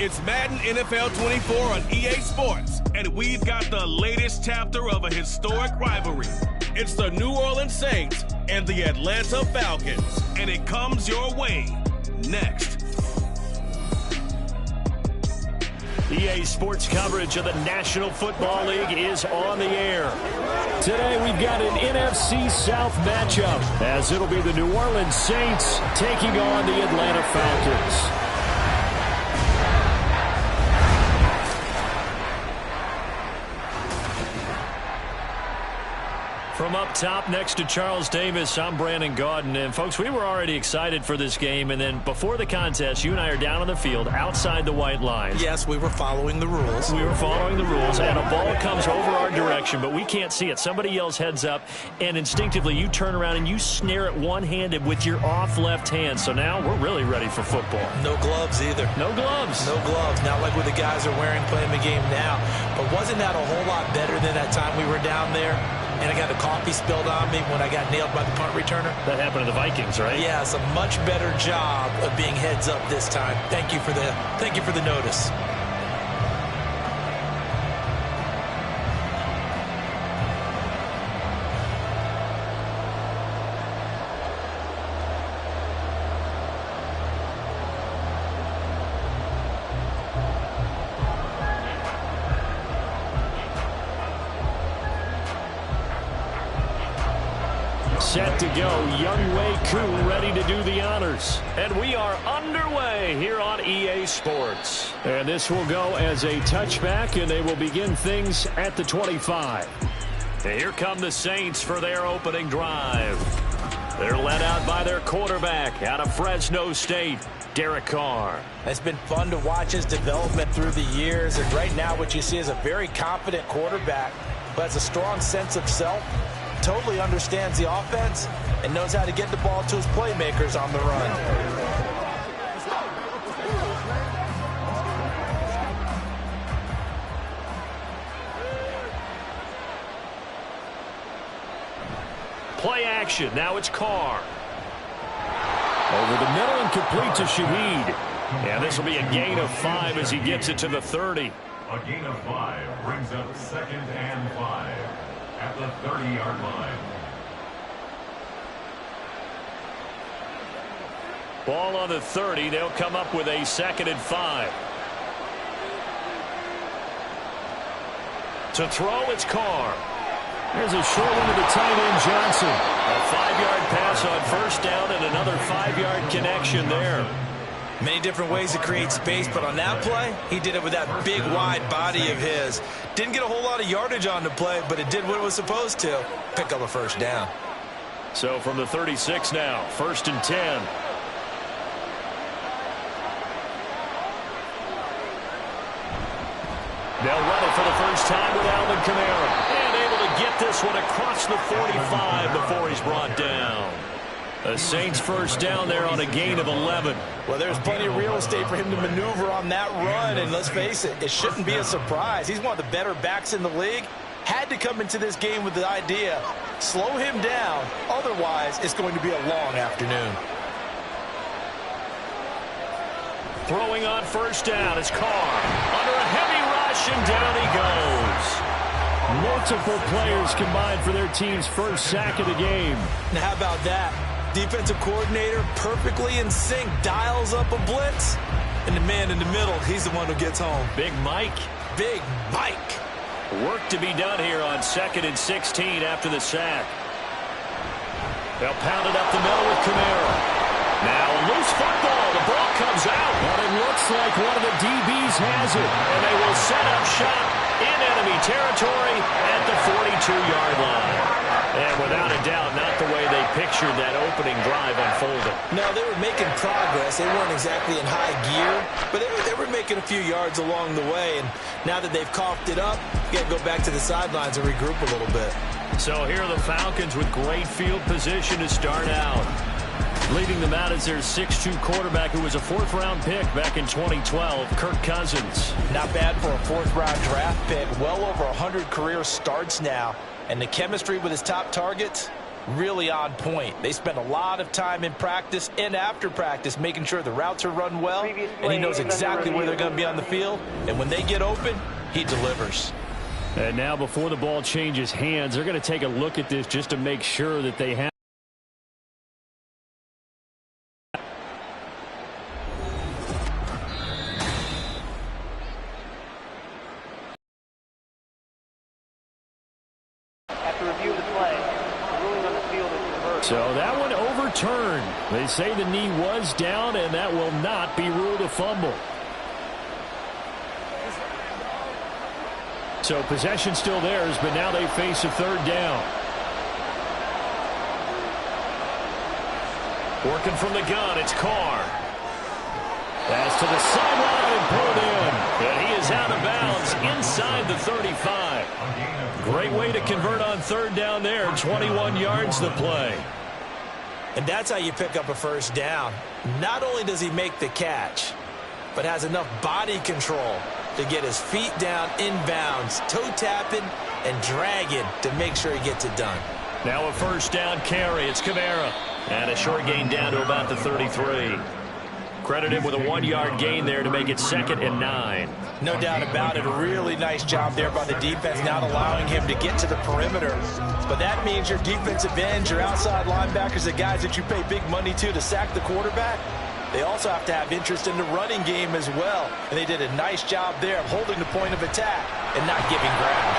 It's Madden NFL 24 on EA Sports, and we've got the latest chapter of a historic rivalry. It's the New Orleans Saints and the Atlanta Falcons, and it comes your way next. EA Sports coverage of the National Football League is on the air. Today we've got an NFC South matchup, as it'll be the New Orleans Saints taking on the Atlanta Falcons. From up top next to Charles Davis, I'm Brandon Gaudin. And, folks, we were already excited for this game. And then before the contest, you and I are down on the field outside the white line. Yes, we were following the rules. We were following the rules, and a ball comes over our direction, but we can't see it. Somebody yells heads up, and instinctively you turn around and you snare it one-handed with your off left hand. So now we're really ready for football. No gloves either. No gloves. No gloves. Not like what the guys are wearing playing the game now. But wasn't that a whole lot better than that time we were down there? And I got the coffee spilled on me when I got nailed by the punt returner. That happened to the Vikings, right? Yeah, it's a much better job of being heads up this time. Thank you for the notice. Set to go, Younghoe Koo ready to do the honors. And we are underway here on EA Sports. And this will go as a touchback, and they will begin things at the 25. And here come the Saints for their opening drive. They're led out by their quarterback out of Fresno State, Derek Carr. It's been fun to watch his development through the years. And right now what you see is a very confident quarterback who has a strong sense of self, totally understands the offense, and knows how to get the ball to his playmakers on the run. Play action. Now it's Carr. Over the middle and complete to Shaheed. And this will be a gain of 5 as he gets it to the 30. A gain of 5 brings up 2nd and 5. At the 30-yard line. Ball on the 30. They'll come up with a 2nd and 5. To throw, it's Carr. Here's a short one to the tight end, Johnson. A 5-yard pass on first down and another 5-yard connection there. Many different ways to create space, but on that play, he did it with that big, wide body of his. Didn't get a whole lot of yardage on the play, but it did what it was supposed to. Pick up a first down. So from the 36 now, 1st and 10. They'll run it for the first time with Alvin Kamara. And able to get this one across the 45 before he's brought down. The Saints first down there on a gain of 11. Well, there's plenty of real estate for him to maneuver on that run, and let's face it, it shouldn't be a surprise. He's one of the better backs in the league. Had to come into this game with the idea, slow him down, otherwise it's going to be a long afternoon. Throwing on first down is Carr. Under a heavy rush, and down he goes. Multiple players combined for their team's first sack of the game. Now how about that? Defensive coordinator perfectly in sync, dials up a blitz, and the man in the middle, he's the one who gets home. Big Mike. Big Mike. Work to be done here on 2nd and 16 after the sack. They'll pound it up the middle with Kamara. Now a loose football. The ball comes out. But it looks like one of the DBs has it. And they will set up shop in enemy territory at the 42-yard line. And without a doubt, not the way they pictured that opening drive unfolding. No, they were making progress. They weren't exactly in high gear, but they were making a few yards along the way. And now that they've coughed it up, you got to go back to the sidelines and regroup a little bit. So here are the Falcons with great field position to start out. Leading them out is their 6'2 quarterback who was a 4th-round pick back in 2012, Kirk Cousins. Not bad for a 4th-round draft pick. Well over 100 career starts now. And the chemistry with his top targets, really on point. They spend a lot of time in practice and after practice making sure the routes are run well, and he knows exactly where they're going to be on the field. And when they get open, he delivers. And now before the ball changes hands, they're going to take a look at this just to make sure that they have. After review of the play, the ruling on the field is reversed. So that one overturned. They say the knee was down, and that will not be ruled a fumble. So possession still theirs, but now they face a third down. Working from the gun, it's Carr. Pass to the sideline and pulled in. And he is out of bounds inside the 35. Great way to convert on third down there. 21 yards the play. And that's how you pick up a first down. Not only does he make the catch, but has enough body control to get his feet down inbounds, toe tapping and dragging to make sure he gets it done. Now a first down carry. It's Kamara. And a short gain down to about the 33. Credit him with a 1-yard gain there to make it 2nd and 9. No doubt about it. A really nice job there by the defense, not allowing him to get to the perimeter. But that means your defensive ends, your outside linebackers, the guys that you pay big money to sack the quarterback, they also have to have interest in the running game as well. And they did a nice job there of holding the point of attack and not giving ground.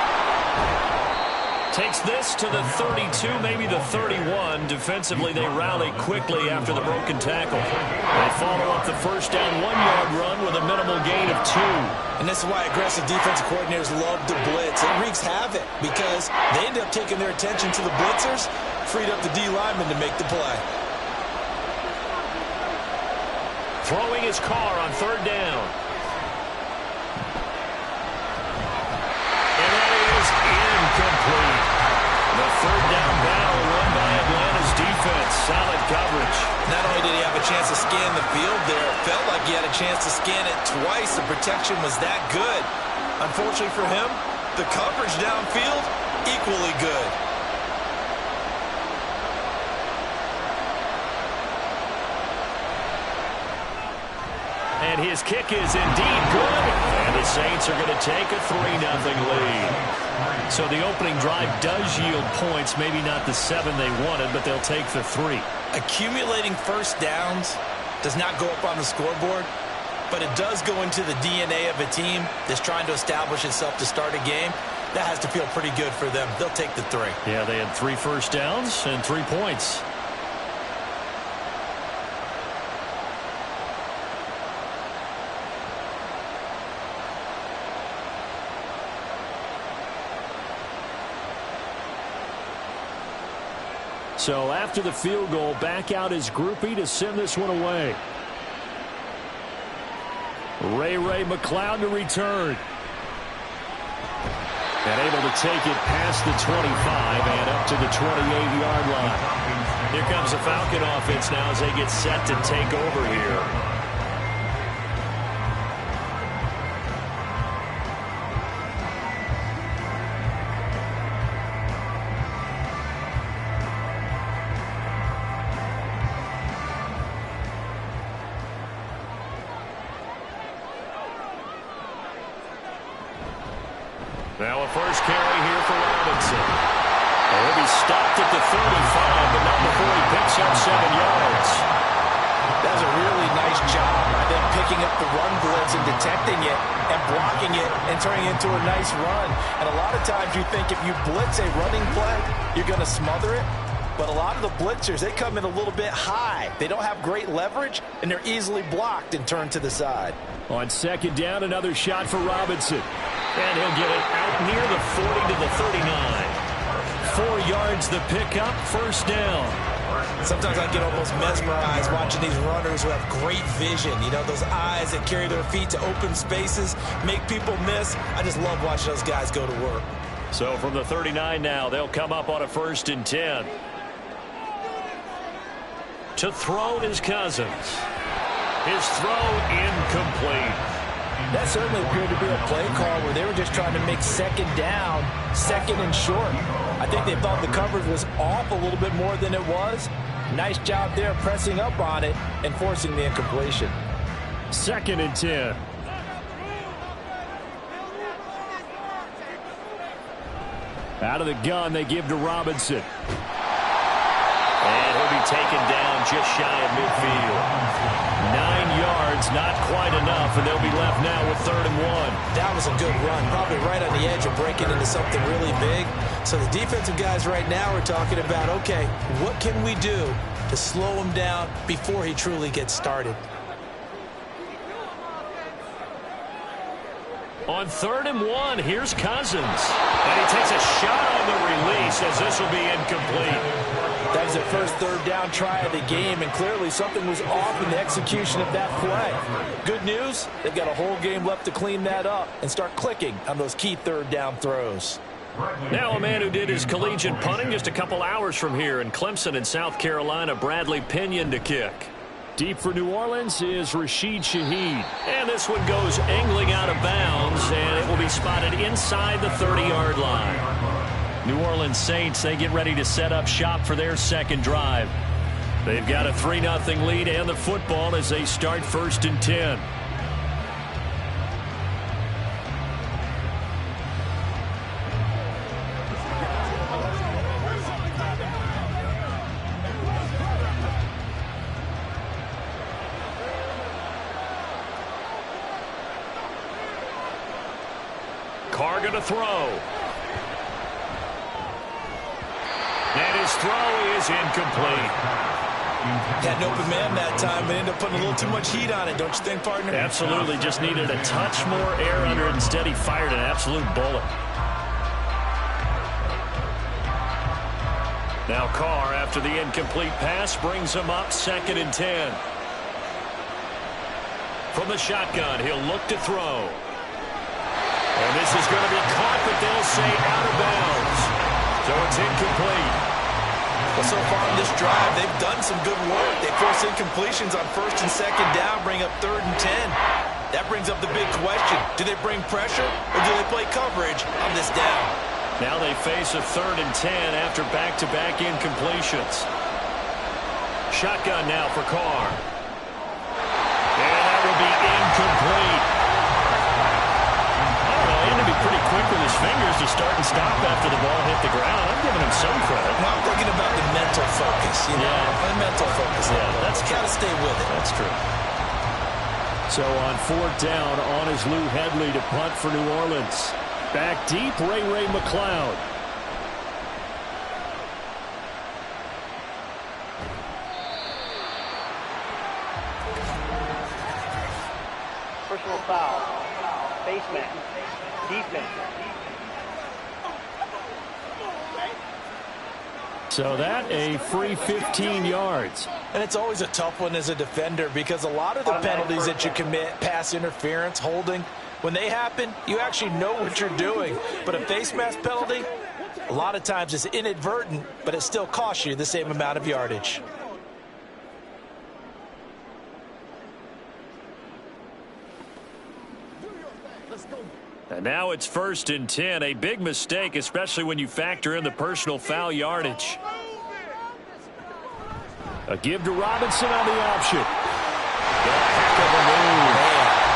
Takes this to the 32, maybe the 31. Defensively, they rally quickly after the broken tackle. They follow up the first down 1-yard run with a minimal gain of 2. And this is why aggressive defensive coordinators love to blitz. It wreaks havoc because they end up taking their attention to the blitzers, freed up the D lineman to make the play. Throwing his Carr on third down. And that is incomplete. The third down battle won by Atlanta's defense. Solid coverage. Not only did he have a chance to scan the field there, it felt like he had a chance to scan it twice. The protection was that good. Unfortunately for him, the coverage downfield, equally good. And his kick is indeed good. And the Saints are going to take a 3-0 lead. So the opening drive does yield points. Maybe not the 7 they wanted, but they'll take the 3. Accumulating first downs does not go up on the scoreboard, but it does go into the DNA of a team that's trying to establish itself to start a game. That has to feel pretty good for them. They'll take the 3. Yeah, they had 3 first downs and 3 points. So after the field goal, back out is Groupie to send this one away. Ray McLeod to return. And able to take it past the 25 and up to the 28-yard line. Here comes the Falcon offense now as they get set to take over here. Now a first carry here for Robinson. He'll be stopped at the 35, but not before he picks up 7 yards. That was a really nice job by them picking up the run blitz and detecting it and blocking it and turning it into a nice run. And a lot of times you think if you blitz a running play, you're going to smother it. But a lot of the blitzers, they come in a little bit high. They don't have great leverage, and they're easily blocked and turned to the side. On second down, another shot for Robinson. And he'll get it out near the 40 to the 39. 4 yards the pickup, first down. Sometimes I get almost mesmerized watching these runners who have great vision. You know, those eyes that carry their feet to open spaces, make people miss. I just love watching those guys go to work. So from the 39 now, they'll come up on a 1st and 10. To throw is Cousins. His throw incomplete. That certainly appeared to be a play call where they were just trying to make second down, second and short. I think they thought the coverage was off a little bit more than it was. Nice job there pressing up on it and forcing the incompletion. 2nd and 10. Out of the gun, they give to Robinson. And he'll be taken down just shy of midfield. 9 yards, not quite enough, and they'll be left now with 3rd and 1. That was a good run, probably right on the edge of breaking into something really big. So the defensive guys right now are talking about, okay, what can we do to slow him down before he truly gets started? On 3rd and 1, here's Cousins. And he takes a shot on the release as this will be incomplete. That was their first 3rd down try of the game, and clearly something was off in the execution of that play. Good news, they've got a whole game left to clean that up and start clicking on those key 3rd down throws. Now a man who did his collegiate punting just a couple hours from here in Clemson in South Carolina, Bradley Pinion to kick. Deep for New Orleans is Rashid Shaheed. And this one goes angling out of bounds, and it will be spotted inside the 30-yard line. New Orleans Saints, they get ready to set up shop for their second drive. They've got a 3-0 lead and the football as they start 1st and 10. Carr going to throw. And his throw is incomplete. Had an open man that time, but ended up putting a little too much heat on it, don't you think, partner? Absolutely. Just needed a touch more air under it. Instead, he fired an absolute bullet. Now Carr, after the incomplete pass, brings him up 2nd and 10. From the shotgun, he'll look to throw. And this is going to be caught, but they'll say out of bounds. So it's incomplete. Well, so far in this drive, they've done some good work. They force incompletions on 1st and 2nd down, bring up 3rd and 10. That brings up the big question. Do they bring pressure, or do they play coverage on this down? Now they face a 3rd and 10 after back-to-back incompletions. Shotgun now for Carr. And that will be incomplete. Pretty quick with his fingers to start and stop after the ball hit the ground. I'm giving him some credit. Now I'm thinking about the mental focus. You know, the mental focus. Yeah, that's got to stay with it. That's true. So on 4th down, on is Lou Hedley to punt for New Orleans. Back deep, Ray McLeod. Personal foul. Face mask. Defense. So that a free 15 yards. And it's always a tough one as a defender because a lot of the penalties that you commit, pass interference, holding, when they happen, you actually know what you're doing. But a face mask penalty, a lot of times it's inadvertent, but it still costs you the same amount of yardage. And now it's 1st and 10. A big mistake, especially when you factor in the personal foul yardage. A give to Robinson on the option. Heck of a move.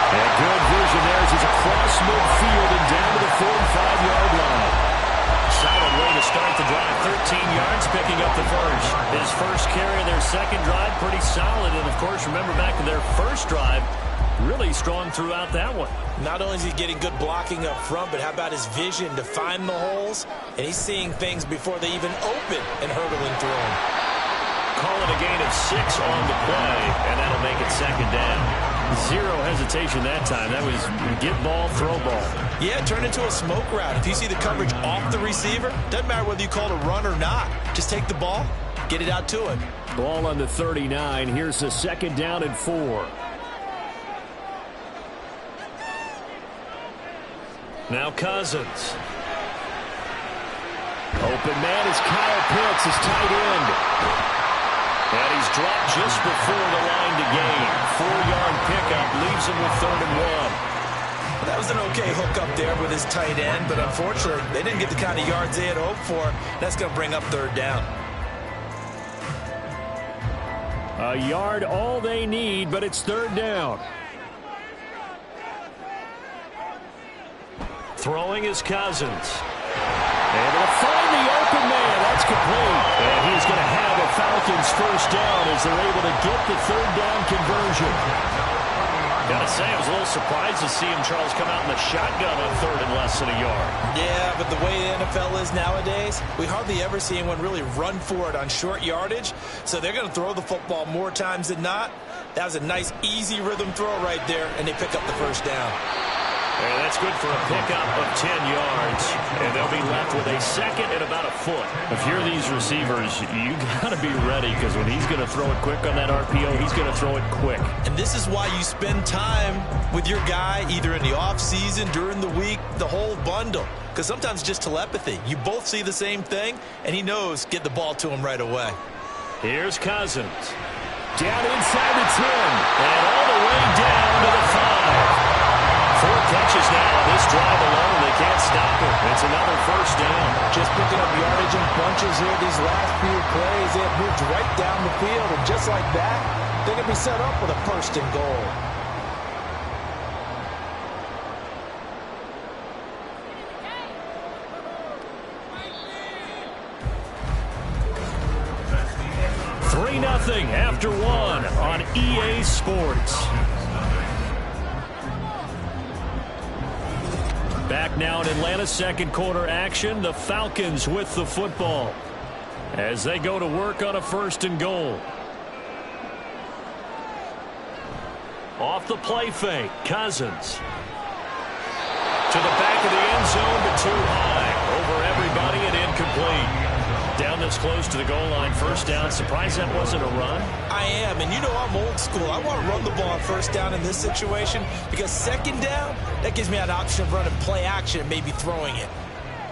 And good vision there as he's across midfield and down to the 45-yard line. Solid way to start the drive. 13 yards, picking up the first. His first carry of their second drive, pretty solid. And, of course, remember back to their first drive, really strong throughout that one. Not only is he getting good blocking up front, but how about his vision to find the holes? And he's seeing things before they even open and hurdling through them. Call it a gain of 6 on the play, and that'll make it 2nd down. Zero hesitation that time. That was get ball, throw ball. Yeah, turn into a smoke route. If you see the coverage off the receiver, doesn't matter whether you call it a run or not. Just take the ball, get it out to him. Ball on the 39. Here's the 2nd down and 4. Now Cousins. Open man is Kyle Pitts, his tight end. And he's dropped just before the line to gain. 4-yard pickup leaves him with 3rd and 1. That was an okay hook up there with his tight end, but unfortunately, they didn't get the kind of yards they had hoped for. That's going to bring up third down. A yard all they need, but it's third down. Throwing is Cousins. Able to find the open man. That's complete. And he's going to have a Falcons first down as they're able to get the third down conversion. Gotta say, I was a little surprised to see him, Charles, come out in the shotgun on third and less than a yard. Yeah, but the way the NFL is nowadays, we hardly ever see anyone really run for it on short yardage. So they're going to throw the football more times than not. That was a nice, easy rhythm throw right there, and they pick up the first down. And that's good for a pickup of 10 yards. And they'll be left with a second and about a foot. If you're these receivers, you got to be ready, because when he's going to throw it quick on that RPO, he's going to throw it quick. And this is why you spend time with your guy, either in the offseason, during the week, the whole bundle. Because sometimes it's just telepathy. You both see the same thing, and he knows get the ball to him right away. Here's Cousins. Down inside the 10. And all the way down to the 5. 4 catches now on this drive alone. They can't stop it. It's another first down. Just picking up yardage in bunches here these last few plays. They have moved right down the field, and just like that, they're going to be set up with a first and goal. Nothing after one on EA Sports. Back now in Atlanta's second quarter action. The Falcons with the football as they go to work on a first and goal. Off the play fake, Cousins. To the back of the end zone, but too high. Over everybody and incomplete. Down this close to the goal line, first down. Surprised that wasn't a run? I am, and you know I'm old school. I want to run the ball on first down in this situation, because second down, that gives me an option of running play action and maybe throwing it.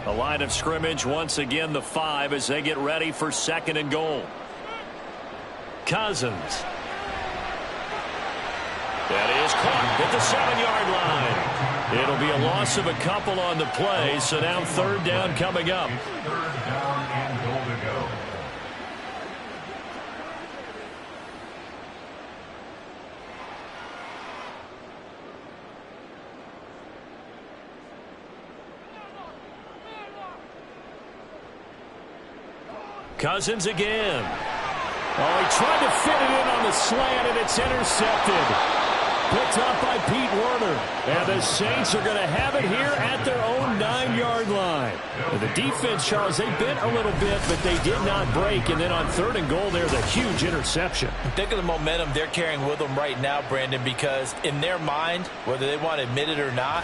The line of scrimmage, once again the 5 as they get ready for second and goal. Cousins. That is caught at the 7-yard line. It'll be a loss of a couple on the play, so now third down coming up. Third down and goal to go. Cousins again. Oh, he tried to fit it in on the slant, and it's intercepted. Picked up by Pete Werner. And the Saints are going to have it here at their own 9-yard line. And the defense, Charles, they bent a little bit, but they did not break. And then on third and goal, there's a huge interception. Think of the momentum they're carrying with them right now, Brandon, because in their mind, whether they want to admit it or not,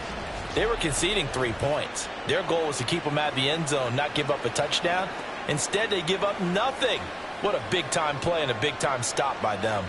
they were conceding 3 points. Their goal was to keep them at the end zone, not give up a touchdown. Instead, they give up nothing. What a big-time play and a big-time stop by them.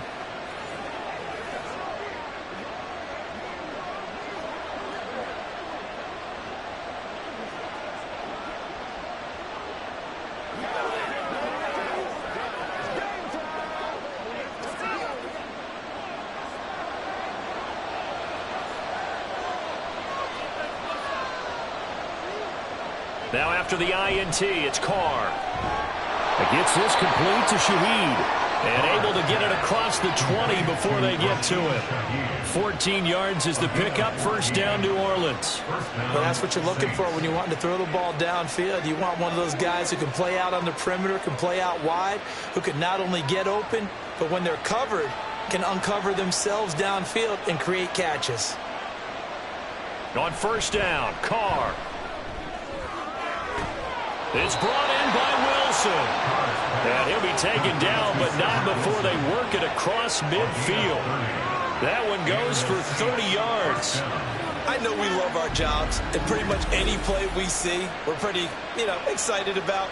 Now after the INT, it's Carr. Gets this complete to Shaheed. And able to get it across the 20 before they get to him. 14 yards is the pickup. First down, New Orleans. Well, that's what you're looking for when you're wanting to throw the ball downfield. You want one of those guys who can play out on the perimeter, can play out wide, who can not only get open, but when they're covered, can uncover themselves downfield and create catches. On first down, Carr. It's brought in by Wilson. And he'll be taken down, but not before they work it across midfield. That one goes for 30 yards. I know we love our jobs, and pretty much any play we see, we're pretty, excited about.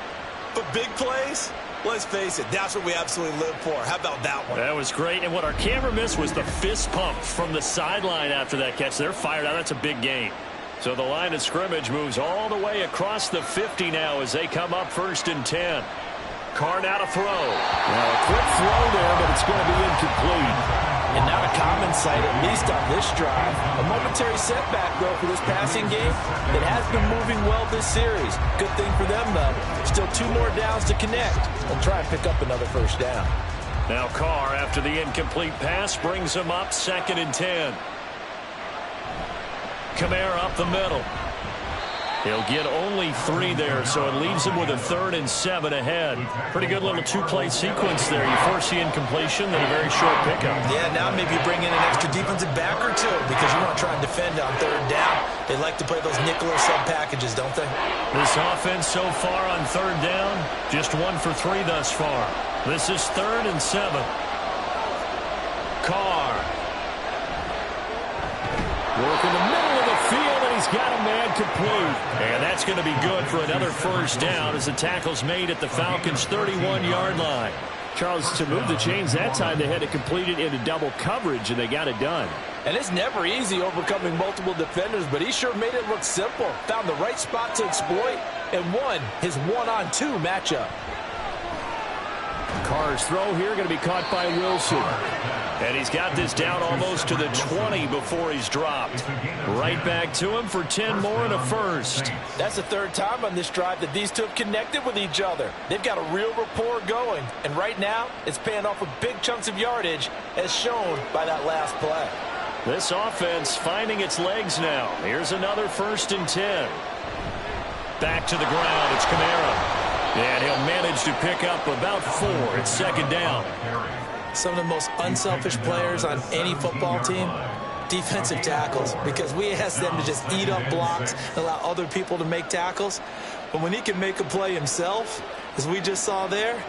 But big plays, let's face it, that's what we absolutely live for. How about that one? That was great. And what our camera missed was the fist pump from the sideline after that catch. They're fired out. That's a big gain. So the line of scrimmage moves all the way across the 50 now as they come up first and 10. Carr now to throw. Now a quick throw there, but it's going to be incomplete. And not a common sight, at least on this drive. A momentary setback, though, for this passing game. It has been moving well this series. Good thing for them, though. Still 2 more downs to connect and try and pick up another first down. Now Carr, after the incomplete pass, brings him up 2nd and 10. Kamara up the middle. He'll get only 3 there, so it leaves him with a 3rd and 7 ahead. Pretty good little 2-play sequence there. You force the incompletion, then a very short pickup. Yeah, now maybe you bring in an extra defensive back or 2 because you want to try and defend on 3rd down. They like to play those nickel or sub packages, don't they? This offense so far on 3rd down, just 1 for 3 thus far. This is 3rd and 7. Carr. Working the middle of the field, and he's got a man complete. And that's going to be good for another first down as the tackle's made at the Falcons' 31-yard line. Charles, to move the chains that time, they had to complete it into double coverage, and they got it done. And it's never easy overcoming multiple defenders, but he sure made it look simple. Found the right spot to exploit and won his 1-on-2 matchup. Carr's throw here going to be caught by Wilson. And he's got this down almost to the 20 before he's dropped. Right back to him for 10 more and a first. That's the 3rd time on this drive that these 2 have connected with each other. They've got a real rapport going. And right now, it's paying off with big chunks of yardage, as shown by that last play. This offense finding its legs now. Here's another 1st and 10. Back to the ground. It's Kamara. And he'll manage to pick up about 4. It's 2nd down. Some of the most unselfish players on any football team, defensive tackles, because we ask them to just eat up blocks and allow other people to make tackles. But when he can make a play himself, as we just saw there,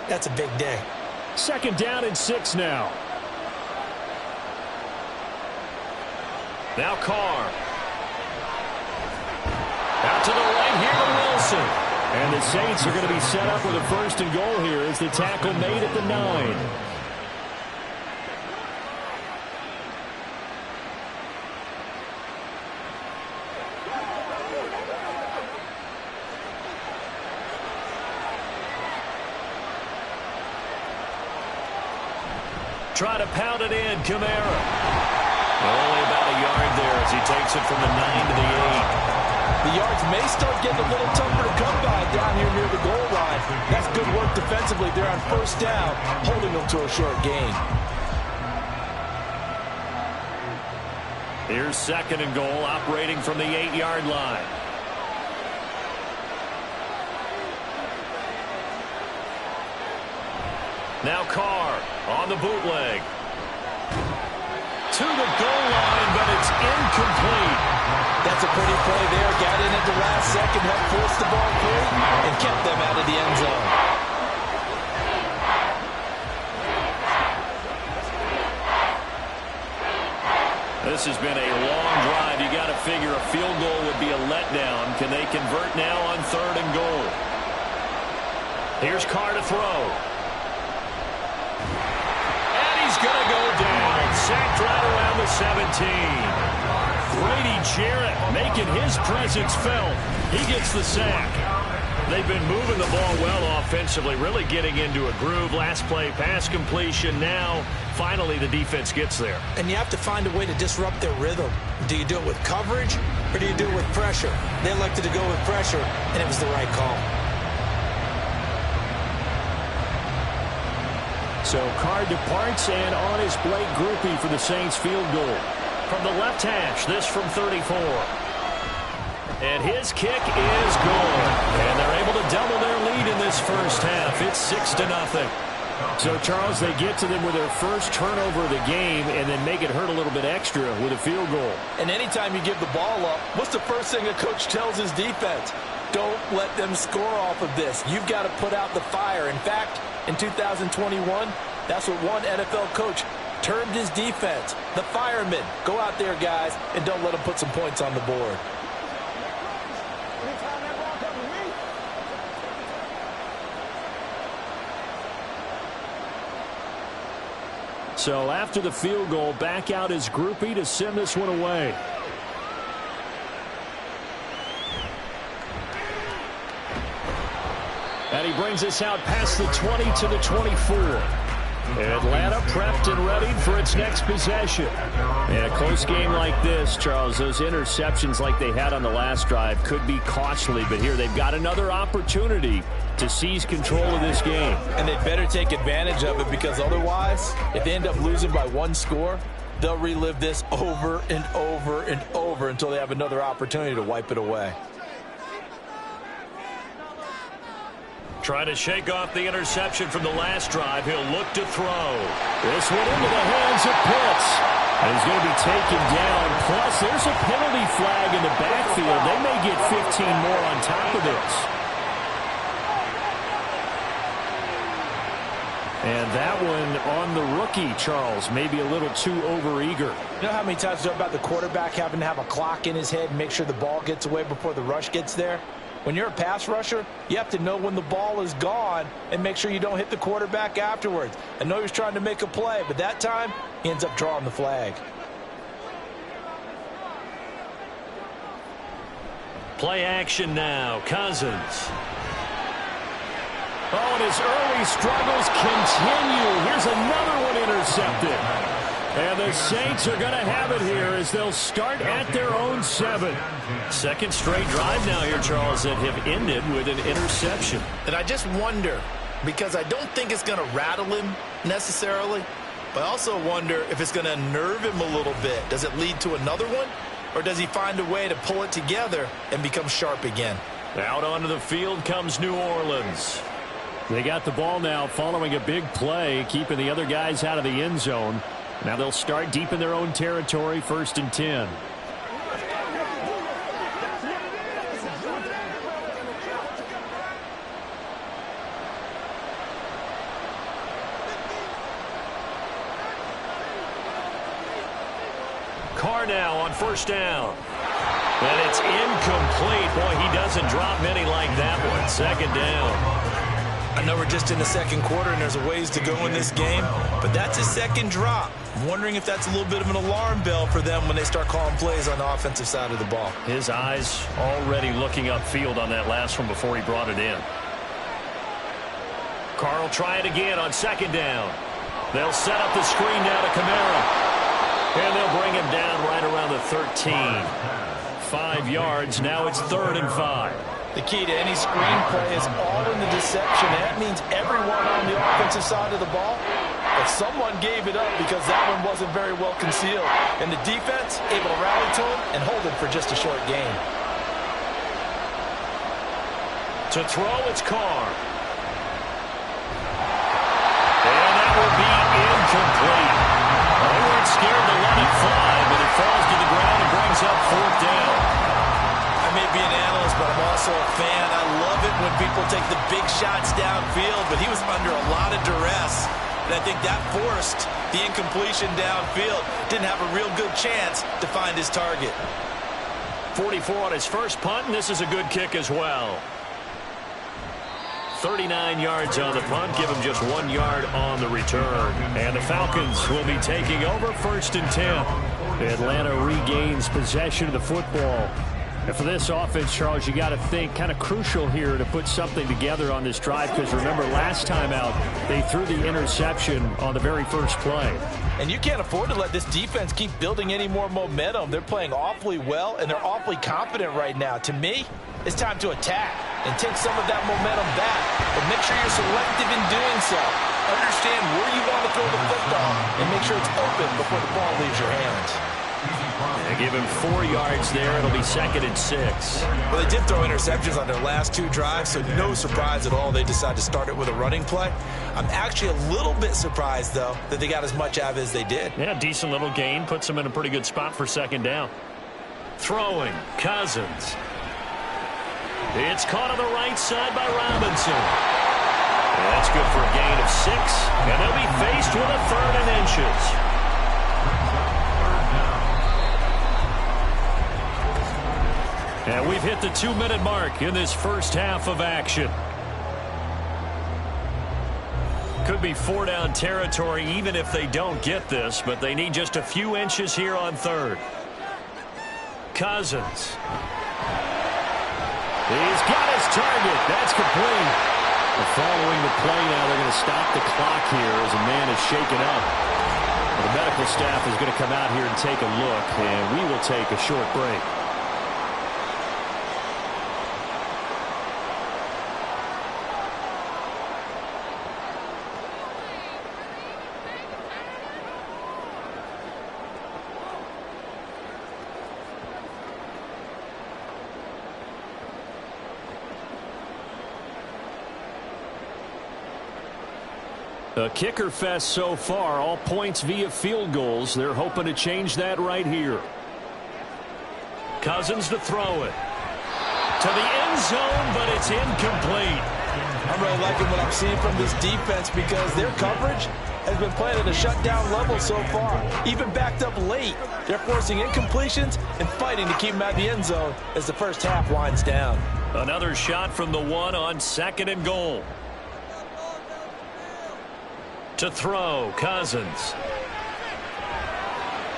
that's a big day. 2nd down and 6 now. Now Carr. Out to the right here to Wilson. And the Saints are going to be set up with a 1st and goal here as the tackle made at the 9. Try to pound it in, Kamara. Only about a yard there as he takes it from the 9 to the 8. The yards may start getting a little tougher to come by down here near the goal line. That's good work defensively there on 1st down, holding them to a short gain. Here's 2nd and goal, operating from the 8-yard line. Now Carr on the bootleg. To the goal line, but it's incomplete. That's a pretty play there. Got in at the last second, helped force the ball free, and kept them out of the end zone. This has been a long drive. You got to figure a field goal would be a letdown. Can they convert now on 3rd and goal? Here's Carr to throw. And he's going to go down. Sacked right around the 17. Grady Jarrett making his presence felt. He gets the sack. They've been moving the ball well offensively, really getting into a groove. Last play, pass completion. Now, finally, the defense gets there. And you have to find a way to disrupt their rhythm. Do you do it with coverage, or do you do it with pressure? They elected to go with pressure, and it was the right call. So Carr departs, and on his Blake Groupie for the Saints field goal. From the left hash, this from 34. And his kick is good. And they're able to double their lead in this first half. It's 6-0. So, Charles, they get to them with their first turnover of the game and then make it hurt a little bit extra with a field goal. And anytime you give the ball up, what's the first thing a coach tells his defense? Don't let them score off of this. You've got to put out the fire. In fact, in 2021, that's what one NFL coach termed his defense. The firemen. Go out there, guys, and don't let them put some points on the board. So after the field goal, back out is Groupie to send this one away. And he brings us out past the 20 to the 24. Atlanta prepped and ready for its next possession. In a close game like this, Charles, those interceptions like they had on the last drive could be costly. But here they've got another opportunity to seize control of this game. And they better take advantage of it, because otherwise, if they end up losing by one score, they'll relive this over and over and over until they have another opportunity to wipe it away. Trying to shake off the interception from the last drive. He'll look to throw. This one into the hands of Pitts. And he's going to be taken down. Plus, there's a penalty flag in the backfield. They may get 15 more on top of this. And that one on the rookie, Charles, maybe a little too overeager. You know how many times we talk about the quarterback having to have a clock in his head and make sure the ball gets away before the rush gets there? When you're a pass rusher, you have to know when the ball is gone and make sure you don't hit the quarterback afterwards. I know he was trying to make a play, but that time he ends up drawing the flag. Play action now. Cousins. Oh, and his early struggles continue. Here's another one intercepted. And the Saints are going to have it here as they'll start at their own 7. Second straight drive now here, Charles, that have ended with an interception. And I just wonder, because I don't think it's going to rattle him necessarily, but I also wonder if it's going to unnerve him a little bit. Does it lead to another one? Or does he find a way to pull it together and become sharp again? Out onto the field comes New Orleans. They got the ball now following a big play, keeping the other guys out of the end zone. Now they'll start deep in their own territory, 1st and 10. Carr now on 1st down. And it's incomplete. Boy, he doesn't drop many like that one. 2nd down. I know we're just in the second quarter and there's a ways to go in this game, but that's his second drop. I'm wondering if that's a little bit of an alarm bell for them when they start calling plays on the offensive side of the ball. His eyes already looking upfield on that last one before he brought it in. Carr will try it again on 2nd down. They'll set up the screen now to Kamara. And they'll bring him down right around the 13. 5 yards. Now it's 3rd and 5. The key to any screen play is all in the deception. That means everyone on the offensive side of the ball, but someone gave it up because that one wasn't very well concealed. And the defense able to rally to him and hold him for just a short gain. To throw, it's Carr. And that will be incomplete. They weren't scared to let it fly, but it falls to the ground and brings up 4th down. I may be an analyst, but I'm also a fan. I love it when people take the big shots downfield, but he was under a lot of duress. And I think that forced the incompletion downfield. Didn't have a real good chance to find his target. 44 on his first punt, and this is a good kick as well. 39 yards on the punt, give him just 1 yard on the return. And the Falcons will be taking over 1st and 10. Atlanta regains possession of the football. And for this offense, Charles, you got to think kind of crucial here to put something together on this drive, because remember last time out they threw the interception on the very first play. And you can't afford to let this defense keep building any more momentum. They're playing awfully well, and they're awfully confident right now. To me, it's time to attack and take some of that momentum back, but make sure you're selective in doing so. Understand where you want to throw the football and make sure it's open before the ball leaves your hands. They give him 4 yards there. It'll be 2nd and 6. Well, they did throw interceptions on their last 2 drives, so no surprise at all they decided to start it with a running play. I'm actually a little bit surprised, though, that they got as much out of it as they did. Yeah, decent little gain. Puts them in a pretty good spot for 2nd down. Throwing, Cousins. It's caught on the right side by Robinson. And that's good for a gain of 6. And they'll be faced with a 3rd and inches. And we've hit the 2-minute mark in this first half of action. Could be 4-down territory even if they don't get this, but they need just a few inches here on 3rd. Cousins. He's got his target. That's complete. Following the play now, they're going to stop the clock here as a man is shaken up. The medical staff is going to come out here and take a look, and we will take a short break. A kicker fest so far, all points via field goals. They're hoping to change that right here. Cousins to throw it. To the end zone, but it's incomplete. I'm really liking what I'm seeing from this defense because their coverage has been playing at a shutdown level so far. Even backed up late, they're forcing incompletions and fighting to keep them out of the end zone as the first half winds down. Another shot from the one on 2nd and goal. To throw, Cousins.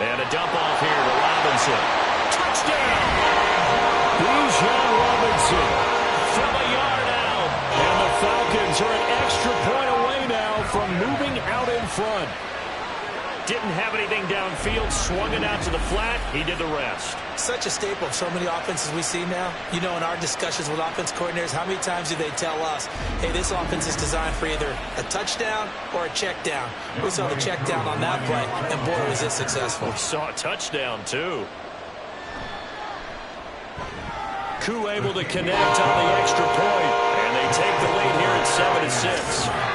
And a dump off here to Robinson. Touchdown! Bijan Robinson from a yard out. And the Falcons are an extra point away now from moving out in front. Didn't have anything downfield, swung it out to the flat. He did the rest. Such a staple of so many offenses we see now. You know, in our discussions with offense coordinators, how many times do they tell us, hey, this offense is designed for either a touchdown or a check down. We saw the check down on that play, and boy, was it successful. We saw a touchdown, too. Koo able to connect on the extra point, and they take the lead here at 7-6.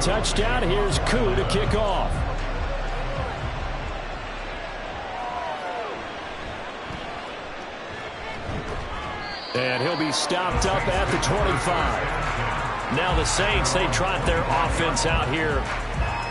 Touchdown. Here's Koo to kick off. And he'll be stopped up at the 25. Now the Saints, they trot their offense out here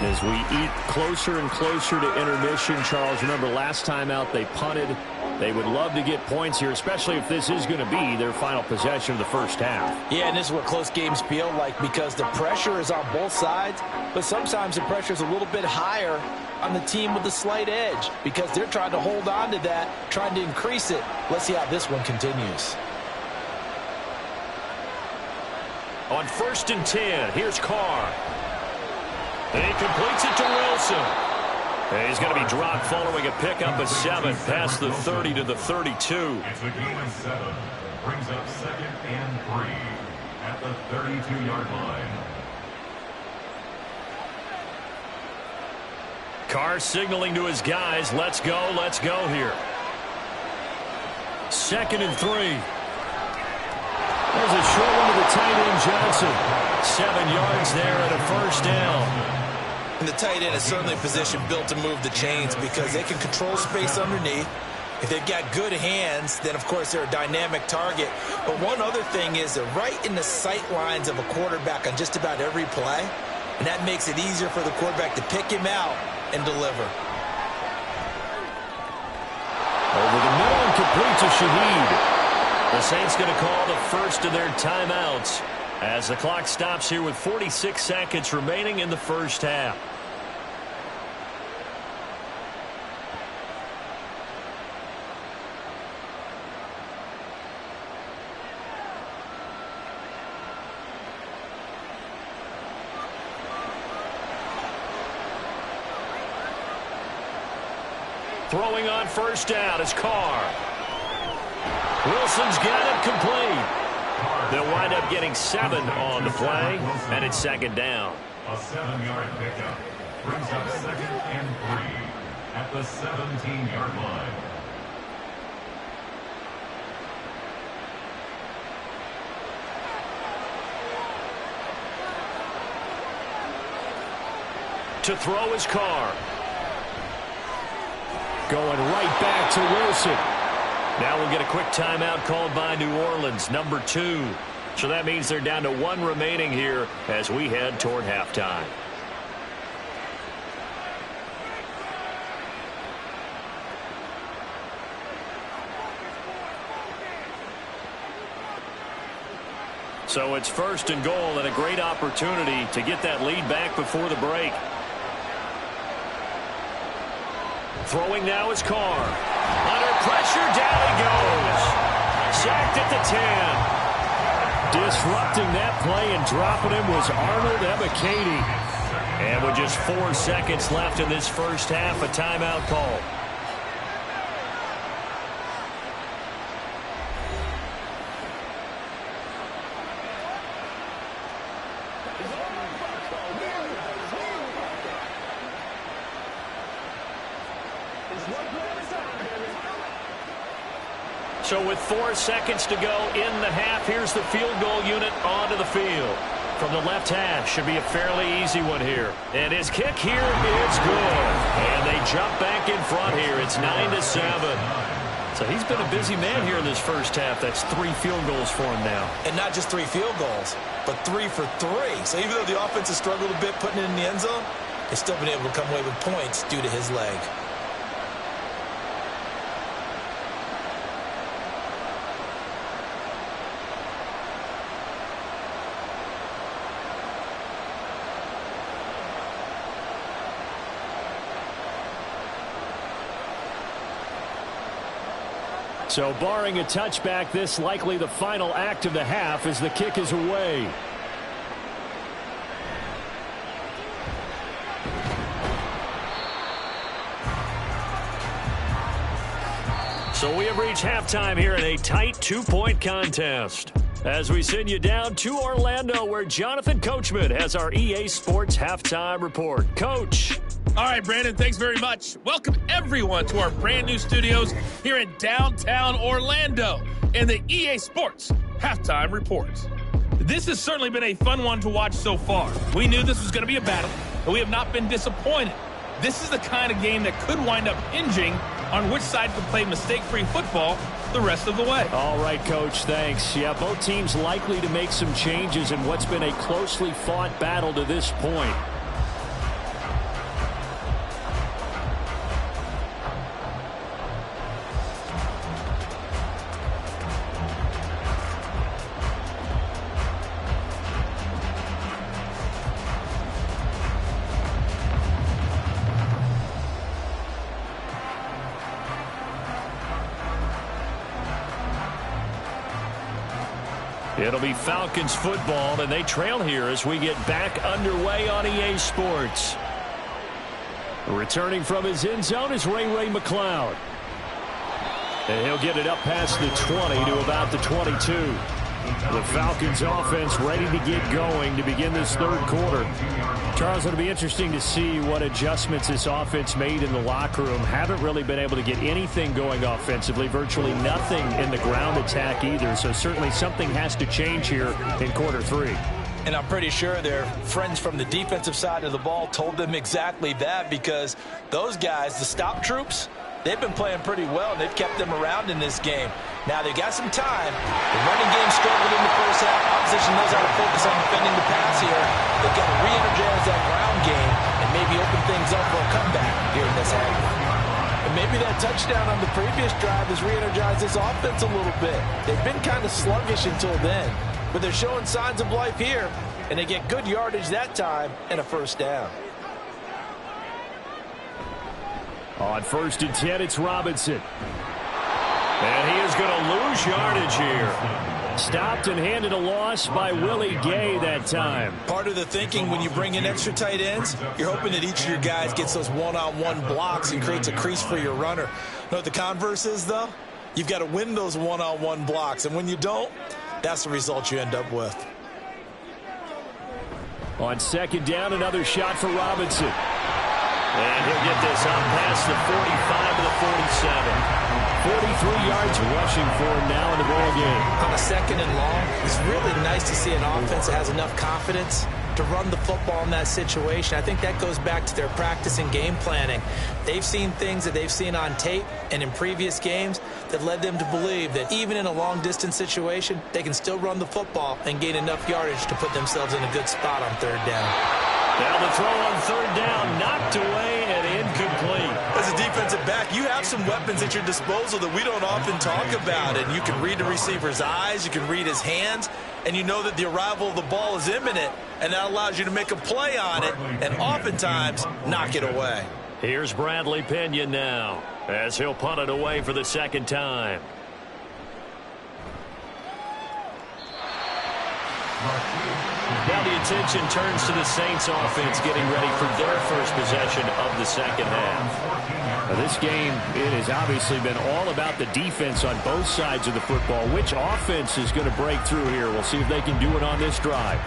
as we eat closer and closer to intermission. Charles, remember last time out they punted. They would love to get points here, especially if this is going to be their final possession of the first half. Yeah, and this is what close games feel like because the pressure is on both sides, but sometimes the pressure is a little bit higher on the team with the slight edge because they're trying to hold on to that, trying to increase it. Let's see how this one continues. On 1st and 10, here's Carr. And he completes it to Wilson. And he's going to be dropped following a pickup of 7 past the 30 to the 32. It's a gain of 7. Brings up 2nd and 3 at the 32-yard line. Carr signaling to his guys, let's go here. 2nd and 3. There's a short one to the tight end, Johnson. 7 yards there and a first down. And the tight end is certainly a position built to move the chains because they can control space underneath. If they've got good hands, then, of course, they're a dynamic target. But one other thing is they're right in the sight lines of a quarterback on just about every play, and that makes it easier for the quarterback to pick him out and deliver. Over the middle and complete to Shaheed. The Saints going to call the first of their timeouts as the clock stops here with 46 seconds remaining in the first half. Throwing on first down is Carr. Wilson's got it complete. They'll wind up getting 7 on the play, and it's 2nd down. A 7-yard pickup brings up 2nd and 3 at the 17-yard line. To throw is Carr. Going right back to Wilson. Now we'll get a quick timeout called by New Orleans, number 2. So that means they're down to 1 remaining here as we head toward halftime. So it's 1st and goal and a great opportunity to get that lead back before the break. Throwing now is Carr. Under pressure, down he goes. Sacked at the 10. Disrupting that play and dropping him was Arnold Ebiketie. And with just 4 seconds left in this first half, a timeout call. So with 4 seconds to go in the half, here's the field goal unit onto the field. From the left hash, should be a fairly easy one here. And his kick here is good. And they jump back in front here. It's 9-7. So he's been a busy man here in this first half. That's 3 field goals for him now. And not just 3 field goals, but 3 for 3. So even though the offense has struggled a bit putting it in the end zone, they've still been able to come away with points due to his leg. So barring a touchback, this likely the final act of the half as the kick is away. So we have reached halftime here in a tight 2-point contest. As we send you down to Orlando, where Jonathan Coachman has our EA Sports Halftime Report. Coach. All right, Brandon, thanks very much. Welcome, everyone, to our brand new studios here in downtown Orlando in the EA Sports Halftime Report. This has certainly been a fun one to watch so far. We knew this was going to be a battle, and we have not been disappointed. This is the kind of game that could wind up hinging on which side can play mistake-free football the rest of the way. All right, Coach, thanks. Yeah, both teams likely to make some changes in what's been a closely fought battle to this point. It'll be Falcons football, and they trail here as we get back underway on EA Sports. Returning from his end zone is Ray McCloud. And he'll get it up past the 20 to about the 22. The Falcons offense ready to get going to begin this third quarter. Charles, it'll be interesting to see what adjustments this offense made in the locker room. Haven't really been able to get anything going offensively, virtually nothing in the ground attack either. So certainly something has to change here in quarter 3. And I'm pretty sure their friends from the defensive side of the ball told them exactly that, because those guys, the stop troops, they've been playing pretty well, and they've kept them around in this game. Now, they've got some time. The running game struggled in the first half. Opposition knows how to focus on defending the pass here. They've got to re-energize that ground game and maybe open things up for a comeback here in this half. And maybe that touchdown on the previous drive has re-energized this offense a little bit. They've been kind of sluggish until then, but they're showing signs of life here, and they get good yardage that time and a first down. On 1st and 10, it's Robinson. And he is going to lose yardage here. Stopped and handed a loss by Willie Gay that time. Part of the thinking when you bring in extra tight ends, you're hoping that each of your guys gets those one-on-one blocks and creates a crease for your runner. You know what the converse is, though? You've got to win those one-on-one blocks, and when you don't, that's the result you end up with. On 2nd down, another shot for Robinson. And he'll get this up past the 45 to the 47. 43 yards rushing for him now in the ball game. On a 2nd and long, it's really nice to see an offense that has enough confidence to run the football in that situation. I think that goes back to their practice and game planning. They've seen things that they've seen on tape and in previous games that led them to believe that even in a long-distance situation, they can still run the football and gain enough yardage to put themselves in a good spot on third down. Now the throw on third down, knocked away and incomplete. As a defensive back, you have some weapons at your disposal that we don't often talk about. And you can read the receiver's eyes, you can read his hands, and you know that the arrival of the ball is imminent, and that allows you to make a play on it and oftentimes knock it away. Here's Bradley Pinion now as he'll punt it away for the second time. Now the attention turns to the Saints offense getting ready for their first possession of the second half. Now this game, it has obviously been all about the defense on both sides of the football. Which offense is going to break through here? We'll see if they can do it on this drive.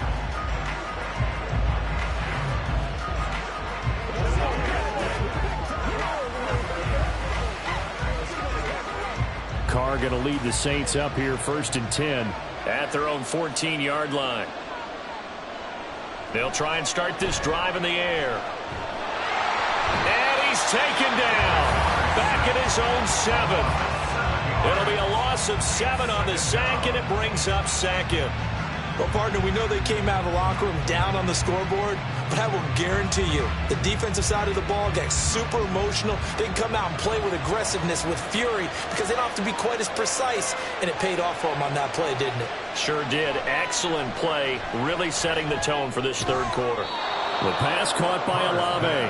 Carr going to lead the Saints up here, 1st and 10. At their own 14-yard line. They'll try and start this drive in the air. And he's taken down. Back at his own 7. It'll be a loss of 7 on the sack, and it brings up second. Well, partner, we know they came out of the locker room down on the scoreboard, but I will guarantee you the defensive side of the ball got super emotional. They can come out and play with aggressiveness, with fury, because they don't have to be quite as precise, and it paid off for them on that play, didn't it? Sure did. Excellent play, really setting the tone for this third quarter. The pass caught by Olave.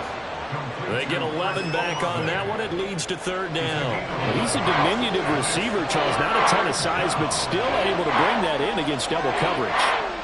They get 11 back on that one. It leads to third down. He's a diminutive receiver, Charles. Not a ton of size, but still able to bring that in against double coverage.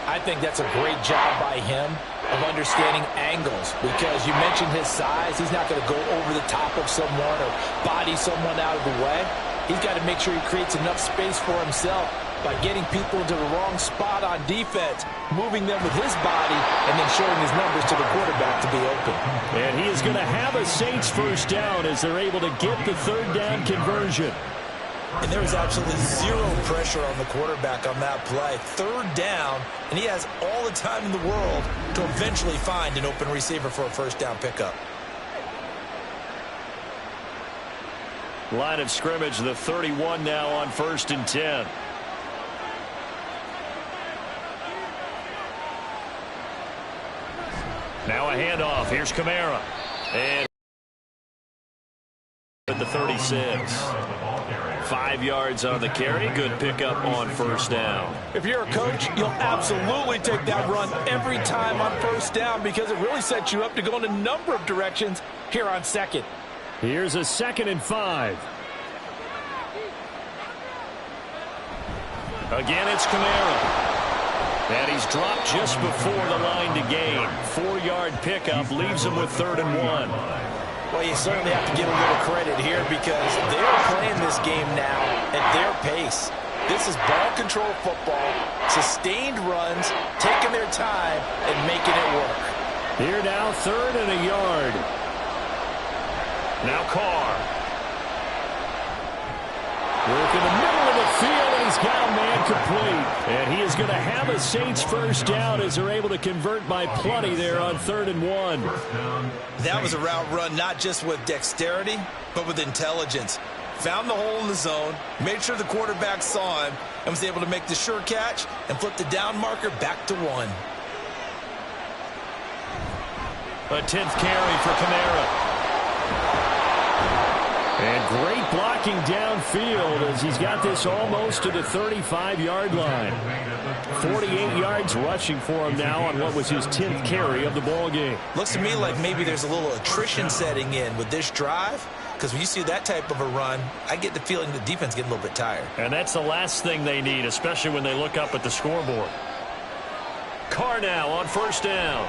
I think that's a great job by him of understanding angles, because you mentioned his size. He's not going to go over the top of someone or body someone out of the way. He's got to make sure he creates enough space for himself by getting people into the wrong spot on defense, moving them with his body, and then showing his numbers to the quarterback to be open. And he is going to have a Saints first down as they're able to get the third down conversion. And there is absolutely zero pressure on the quarterback on that play. Third down, and he has all the time in the world to eventually find an open receiver for a first down pickup. Line of scrimmage, the 31 now on 1st and 10. Now a handoff. Here's Kamara. And at the 36. 5 yards on the carry. Good pickup on first down. If you're a coach, you'll absolutely take that run every time on first down, because it really sets you up to go in a number of directions here on second. Here's a 2nd and 5. Again, it's Kamara. And he's dropped just before the line to gain. 4-yard pickup leaves him with 3rd and 1. Well, you certainly have to give a little credit here, because they're playing this game now at their pace. This is ball control football, sustained runs, taking their time and making it work. Here now, 3rd and a yard. Now Carr. Work in the middle of the field, and he's got a man complete. And he is going to have a Saints first down as they're able to convert by plenty there on 3rd and 1. That was a route run not just with dexterity, but with intelligence. Found the hole in the zone, made sure the quarterback saw him, and was able to make the sure catch and flip the down marker back to 1. A 10th carry for Kamara. And great blocking downfield as he's got this almost to the 35-yard line. 48 yards rushing for him now on what was his 10th carry of the ball game. Looks to me like maybe there's a little attrition setting in with this drive, because when you see that type of a run, I get the feeling the defense getting a little bit tired. And that's the last thing they need, especially when they look up at the scoreboard. Carr now on first down.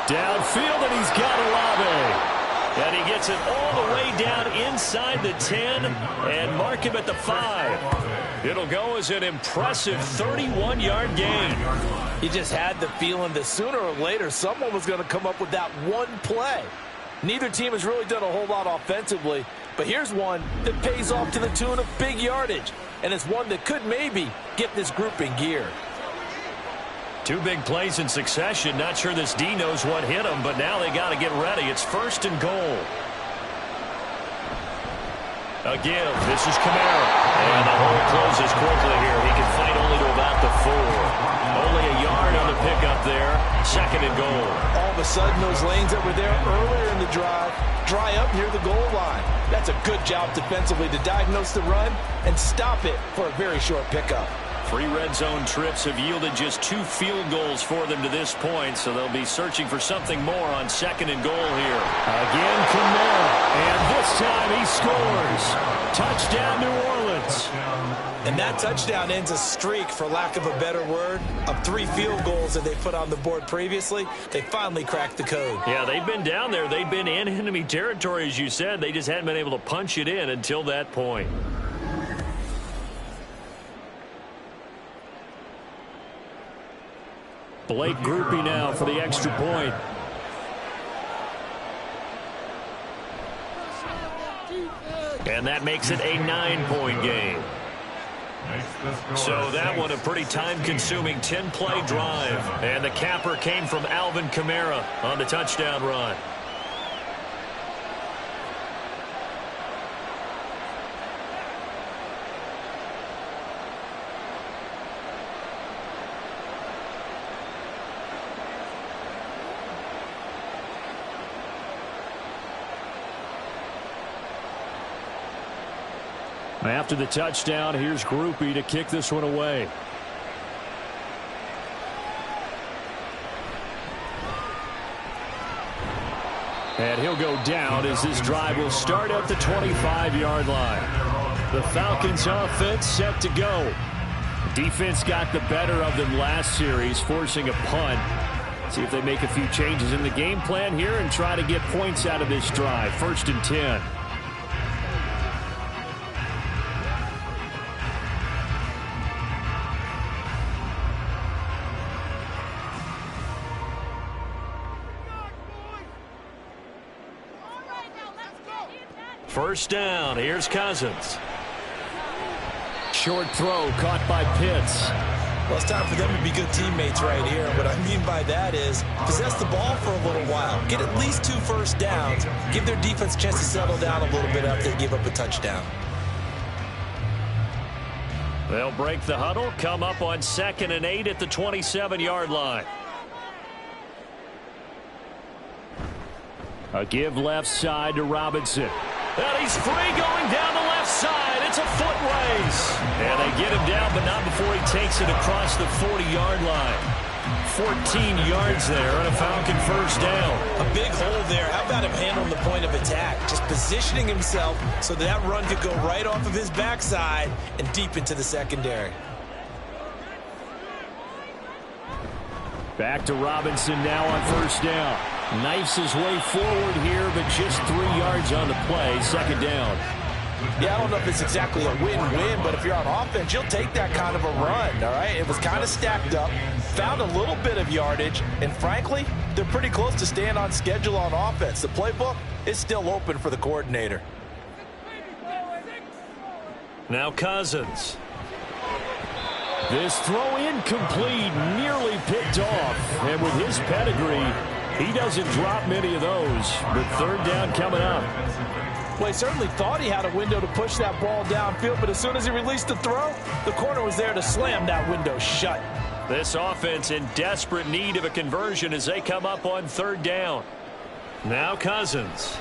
Downfield, and he's got Olave. And he gets it all the way down inside the 10 and mark him at the 5. It'll go as an impressive 31-yard gain. You just had the feeling that sooner or later someone was going to come up with that one play. Neither team has really done a whole lot offensively, but here's one that pays off to the tune of big yardage, and it's one that could maybe get this group in gear. Two big plays in succession. Not sure this D knows what hit him, but now they got to get ready. It's 1st and goal. A give. This is Kamara. And the hole closes quickly here. He can fight only to about the 4. Only a yard on the pickup there. 2nd and goal. All of a sudden, those lanes that were there earlier in the drive dry up near the goal line. That's a good job defensively to diagnose the run and stop it for a very short pickup. 3 red zone trips have yielded just 2 field goals for them to this point, so they'll be searching for something more on 2nd and goal here. Again, Kamara, and this time he scores. Touchdown, New Orleans. And that touchdown ends a streak, for lack of a better word, of 3 field goals that they put on the board previously. They finally cracked the code. Yeah, they've been down there. They've been in enemy territory, as you said. They just hadn't been able to punch it in until that point. Blake Groupie now for the extra point. And that makes it a 9-point game. So that one a pretty time-consuming 10-play drive. And the capper came from Alvin Kamara on the touchdown run. After the touchdown, here's Groupie to kick this one away. And he'll go down as this drive will start at the 25-yard line. The Falcons offense set to go. Defense got the better of them last series, forcing a punt. See if they make a few changes in the game plan here and try to get points out of this drive. 1st and 10. First down, here's Cousins. Short throw caught by Pitts. Well, it's time for them to be good teammates right here. What I mean by that is possess the ball for a little while. Get at least 2 first downs. Give their defense a chance to settle down a little bit after they give up a touchdown. They'll break the huddle, come up on 2nd and 8 at the 27-yard line. A give left side to Robinson. And he's free going down the left side. It's a foot race. And they get him down, but not before he takes it across the 40-yard line. 14 yards there on a Falcon first down. A big hole there. How about him handling the point of attack? Just positioning himself so that run could go right off of his backside and deep into the secondary. Back to Robinson now on first down. Knifes his way forward here, but just 3 yards on the play. 2nd down. Yeah, I don't know if it's exactly a win-win, but if you're on offense, you'll take that kind of a run, all right? It was kind of stacked up, found a little bit of yardage, and frankly, they're pretty close to staying on schedule on offense. The playbook is still open for the coordinator. Now Cousins. This throw incomplete, nearly picked off. And with his pedigree, he doesn't drop many of those. But 3rd down coming up. Well, he certainly thought he had a window to push that ball downfield, but as soon as he released the throw, the corner was there to slam that window shut. This offense in desperate need of a conversion as they come up on 3rd down. Now Cousins.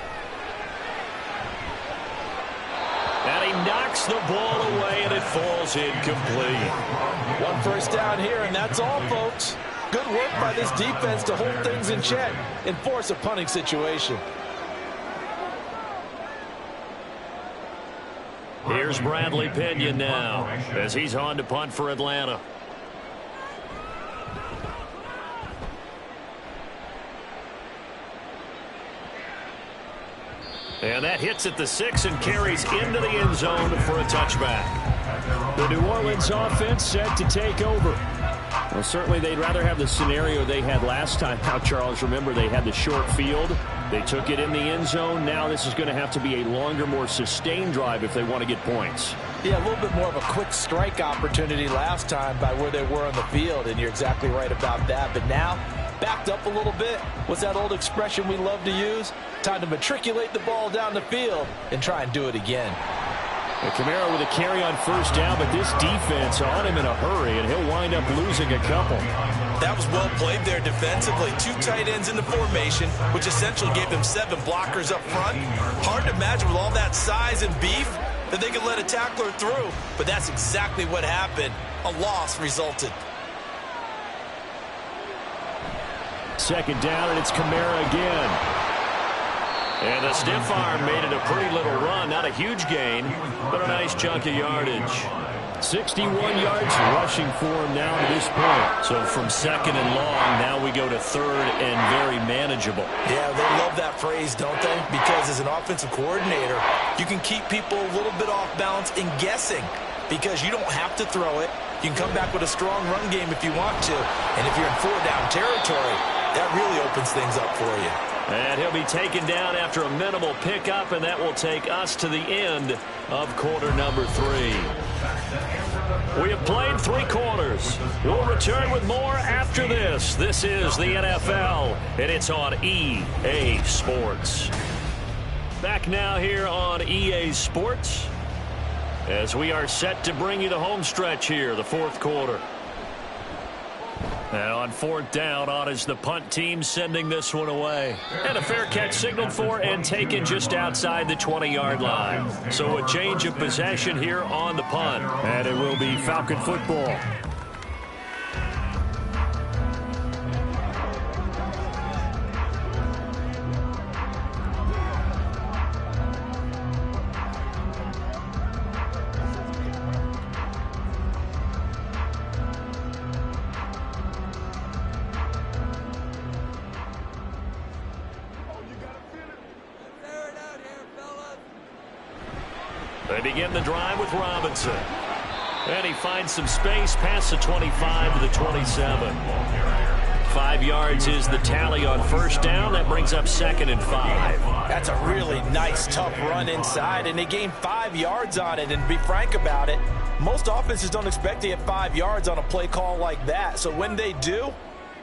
And he knocks the ball away, and it falls incomplete. 1 first down here, and that's all, folks. Good work by this defense to hold things in check and force a punting situation. Here's Bradley Pinion now as he's on to punt for Atlanta. And that hits at the 6 and carries into the end zone for a touchback. The New Orleans offense set to take over. Well, certainly they'd rather have the scenario they had last time. Now, Charles, remember they had the short field. They took it in the end zone. Now this is going to have to be a longer, more sustained drive if they want to get points. Yeah, a little bit more of a quick strike opportunity last time by where they were on the field, and you're exactly right about that. But now, backed up a little bit. What's that old expression we love to use? Time to matriculate the ball down the field and try and do it again. And Kamara with a carry on first down, but this defense on him in a hurry, and he'll wind up losing a couple. That was well played there defensively. 2 tight ends in the formation, which essentially gave them 7 blockers up front. Hard to imagine with all that size and beef that they could let a tackler through, but that's exactly what happened. A loss resulted. Second down, and it's Kamara again. And the stiff arm made it a pretty little run. Not a huge gain, but a nice chunk of yardage. 61 yards rushing for him now to this point. So from second and long, now we go to third and very manageable. Yeah, they love that phrase, don't they? Because as an offensive coordinator, you can keep people a little bit off balance and guessing because you don't have to throw it. You can come back with a strong run game if you want to. And if you're in 4-down territory, that really opens things up for you. And he'll be taken down after a minimal pickup, and that will take us to the end of quarter number 3. We have played 3 quarters. We'll return with more after this. This is the NFL, and it's on EA Sports. Back now here on EA Sports as we are set to bring you the home stretch here, the 4th quarter. And on 4th down, on is the punt team sending this one away. And a fair catch signaled for and taken just outside the 20-yard line. So a change of possession here on the punt. And it will be Falcon football. They begin the drive with Robinson. And he finds some space past the 25 to the 27. 5 yards is the tally on first down. That brings up 2nd and 5. That's a really nice, tough run inside, and they gained 5 yards on it. And to be frank about it, most offenses don't expect to get 5 yards on a play call like that. So when they do,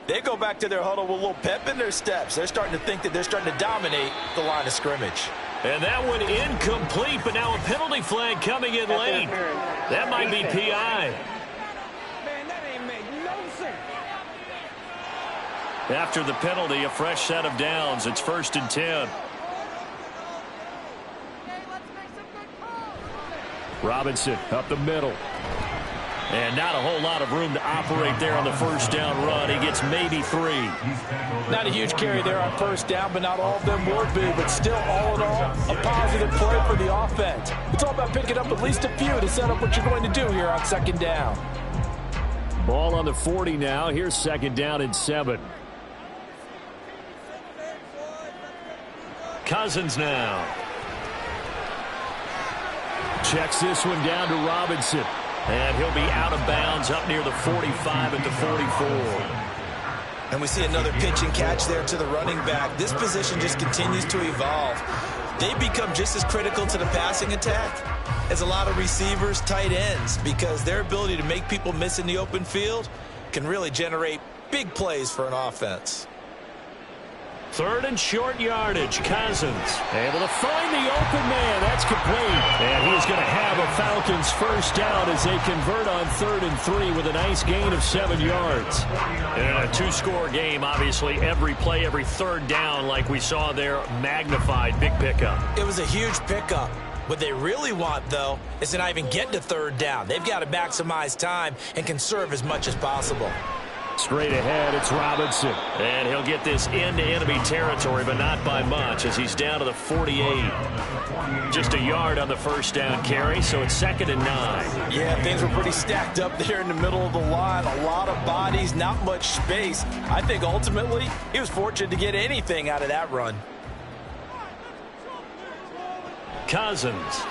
they go back to their huddle with a little pep in their steps. They're starting to think that they're starting to dominate the line of scrimmage. And that one incomplete, but now a penalty flag coming in late. That might be PI. Man, that ain't make no sense. After the penalty, a fresh set of downs. It's 1st and 10. Robinson up the middle. And not a whole lot of room to operate there on the first down run. He gets maybe 3. Not a huge carry there on first down, but not all of them will be. But still, all in all, a positive play for the offense. It's all about picking up at least a few to set up what you're going to do here on 2nd down. Ball on the 40 now. Here's 2nd down and 7. Cousins now. Checks this one down to Robinson. And he'll be out of bounds up near the 45 at the 44. And we see another pitch and catch there to the running back. This position just continues to evolve. They become just as critical to the passing attack as a lot of receivers, tight ends, because their ability to make people miss in the open field can really generate big plays for an offense. 3rd and short yardage. Cousins able to find the open man. That's complete. And he is going to have a Falcons first down as they convert on 3rd and 3 with a nice gain of 7 yards. And a 2-score game, obviously. Every play, every 3rd down, like we saw there, magnified. Big pickup. It was a huge pickup. What they really want, though, is to not even get to 3rd down. They've got to maximize time and conserve as much as possible. Straight ahead, it's Robinson. And he'll get this into enemy territory, but not by much as he's down to the 48. Just a yard on the first down carry, so it's 2nd and 9. Yeah, things were pretty stacked up there in the middle of the line. A lot of bodies, not much space. I think ultimately he was fortunate to get anything out of that run. Cousins.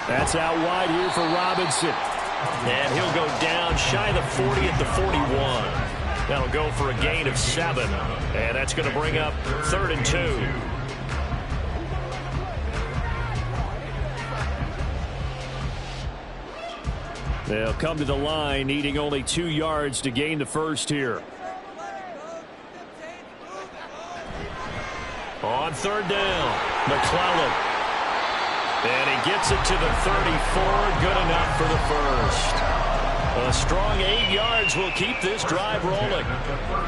That's out wide here for Robinson. And he'll go down shy of the 40 at the 41. That'll go for a gain of 7. And that's going to bring up 3rd and 2. They'll come to the line, needing only 2 yards to gain the first here. On third down, McClellan. And he gets it to the 34. Good enough for the first. A strong 8 yards will keep this drive rolling.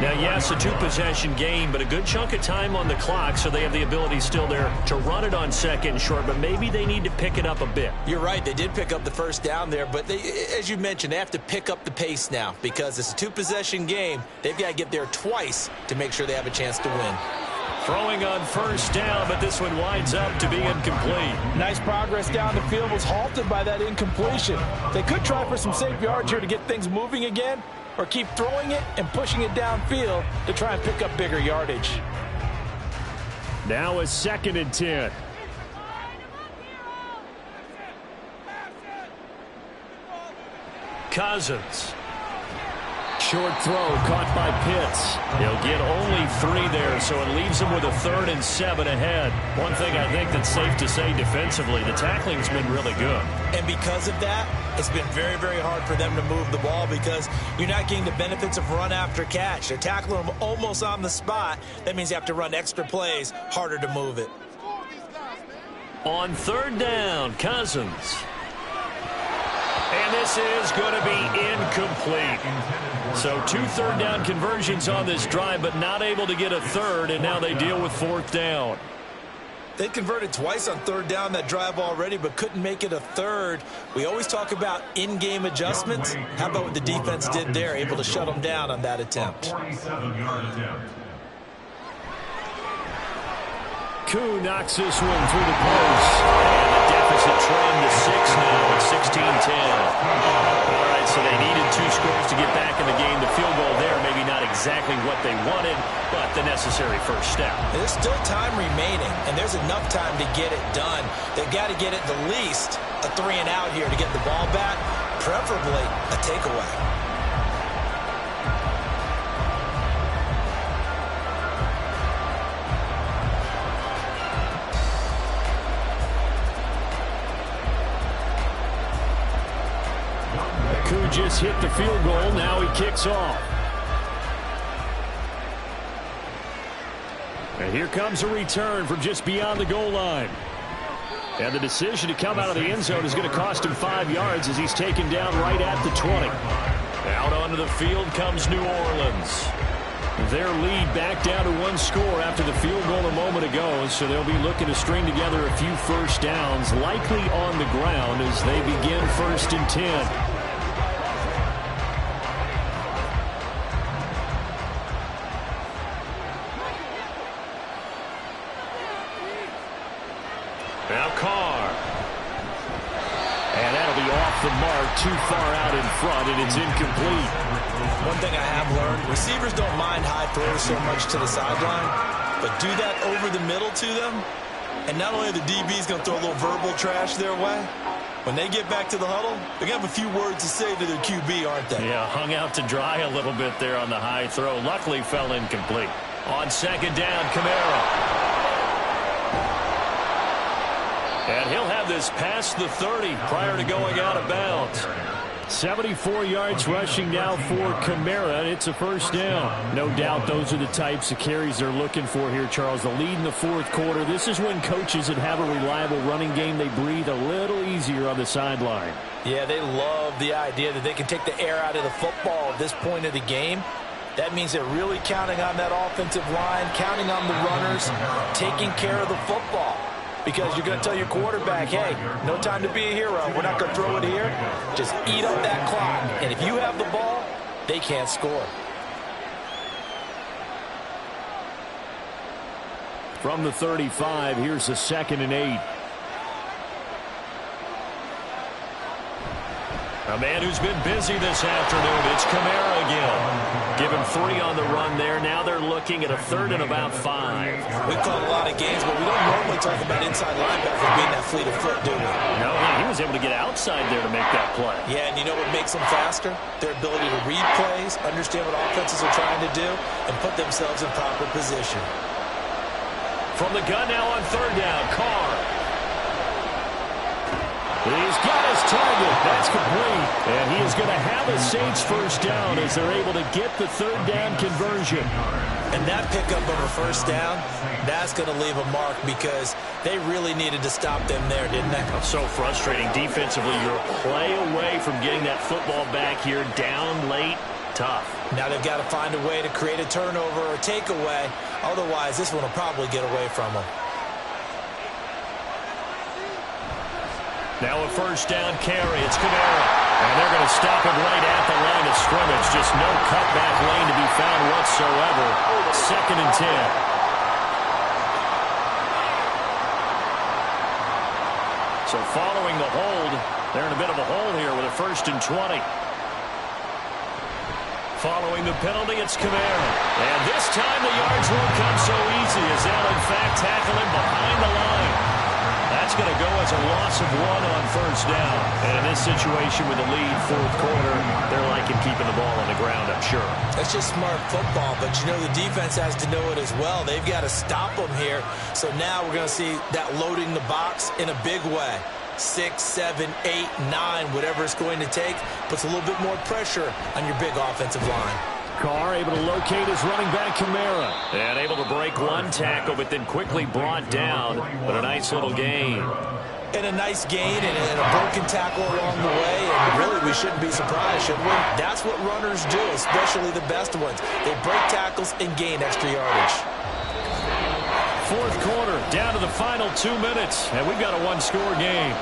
Now, yes, a 2-possession game, but a good chunk of time on the clock, so they have the ability still there to run it on second and short, but maybe they need to pick it up a bit. You're right. They did pick up the first down there, but they, as you mentioned, they have to pick up the pace now because it's a 2-possession game. They've got to get there twice to make sure they have a chance to win. Throwing on first down, but this one winds up to be incomplete. Nice progress down the field, was halted by that incompletion. They could try for some safe yards here to get things moving again, or keep throwing it and pushing it downfield to try and pick up bigger yardage. Now a 2nd and 10. Cousins. Short throw caught by Pitts. He'll get only 3 there, so it leaves him with a 3rd and 7 ahead. One thing I think that's safe to say defensively, the tackling's been really good. And because of that, it's been very, very hard for them to move the ball because you're not getting the benefits of run after catch. They're tackling them almost on the spot. That means you have to run extra plays, harder to move it. On third down, Cousins. And this is going to be incomplete. So 2 third-down conversions on this drive, but not able to get a third, and now they deal with 4th down. They converted twice on 3rd down that drive already, but couldn't make it a 3rd. We always talk about in-game adjustments. How about what the defense did there, able to shut them down on that attempt? 47-yard attempt. Koo knocks this one through the post. And the deficit trimmed to 6 now at 16-10. All right, so they needed 2 scores to get back in the game. The field goal there, maybe not exactly what they wanted, but the necessary first step. There's still time remaining, and there's enough time to get it done. They've got to get at the least a 3 and out here to get the ball back, preferably a takeaway. Just hit the field goal. Now he kicks off. And here comes a return from just beyond the goal line. And the decision to come out of the end zone is going to cost him 5 yards as he's taken down right at the 20. Out onto the field comes New Orleans. Their lead back down to 1 score after the field goal a moment ago, so they'll be looking to string together a few first downs, likely on the ground as they begin 1st and 10. Now Carr. And that'll be off the mark, too far out in front, and it's incomplete. One thing I have learned, receivers don't mind high throws so much to the sideline, but do that over the middle to them, and not only are the DBs going to throw a little verbal trash their way, when they get back to the huddle, they're going to have a few words to say to their QB, aren't they? Yeah, hung out to dry a little bit there on the high throw. Luckily fell incomplete. On 2nd down, Kamara. And he'll have this past the 30 prior to going out of bounds. 74 yards rushing now for Kamara, and it's a first down. No doubt those are the types of carries they're looking for here, Charles. The lead in the 4th quarter. This is when coaches that have a reliable running game, they breathe a little easier on the sideline. Yeah, they love the idea that they can take the air out of the football at this point of the game. That means they're really counting on that offensive line, counting on the runners, taking care of the football. Because you're going to tell your quarterback, hey, no time to be a hero. We're not going to throw it here. Just eat up that clock. And if you have the ball, they can't score. From the 35, here's the 2nd and 8. A man who's been busy this afternoon, it's Kamara again. Give him 3 on the run there. Now they're looking at a 3rd and about 5. We've caught a lot of games, but we don't normally talk about inside linebackers being that fleet of foot, do we? No, he was able to get outside there to make that play. Yeah, and you know what makes them faster? Their ability to read plays, understand what offenses are trying to do, and put themselves in proper position. From the gun now on 3rd down, Carr. He's got his target. That's complete. And he is going to have a Saints first down as they're able to get the third down conversion. And that pickup of a first down, that's going to leave a mark because they really needed to stop them there, didn't they? So frustrating defensively. You're a play away from getting that football back here down late. Tough. Now they've got to find a way to create a turnover or takeaway. Otherwise, this one will probably get away from them. Now a first down carry. It's Kamara. And they're going to stop it right at the line of scrimmage. Just no cutback lane to be found whatsoever. 2nd and 10. So following the hold, they're in a bit of a hole here with a 1st and 20. Following the penalty, it's Kamara. And this time the yards won't come so easy as they'll in fact tackle him behind the line. That's going to go as a loss of 1 on first down. And in this situation with the lead, 4th quarter, they're liking keeping the ball on the ground, I'm sure. That's just smart football, but you know the defense has to know it as well. They've got to stop them here. So now we're going to see that loading the box in a big way. 6, 7, 8, 9, whatever it's going to take, puts a little bit more pressure on your big offensive line. Carr able to locate his running back, Kamara. And able to break one tackle, but then quickly brought down. But a nice little gain. And a nice gain and a broken tackle along the way. And really, we shouldn't be surprised, should we? That's what runners do, especially the best ones. They break tackles and gain extra yardage. 4th quarter, down to the final 2 minutes. And we've got a one-score game.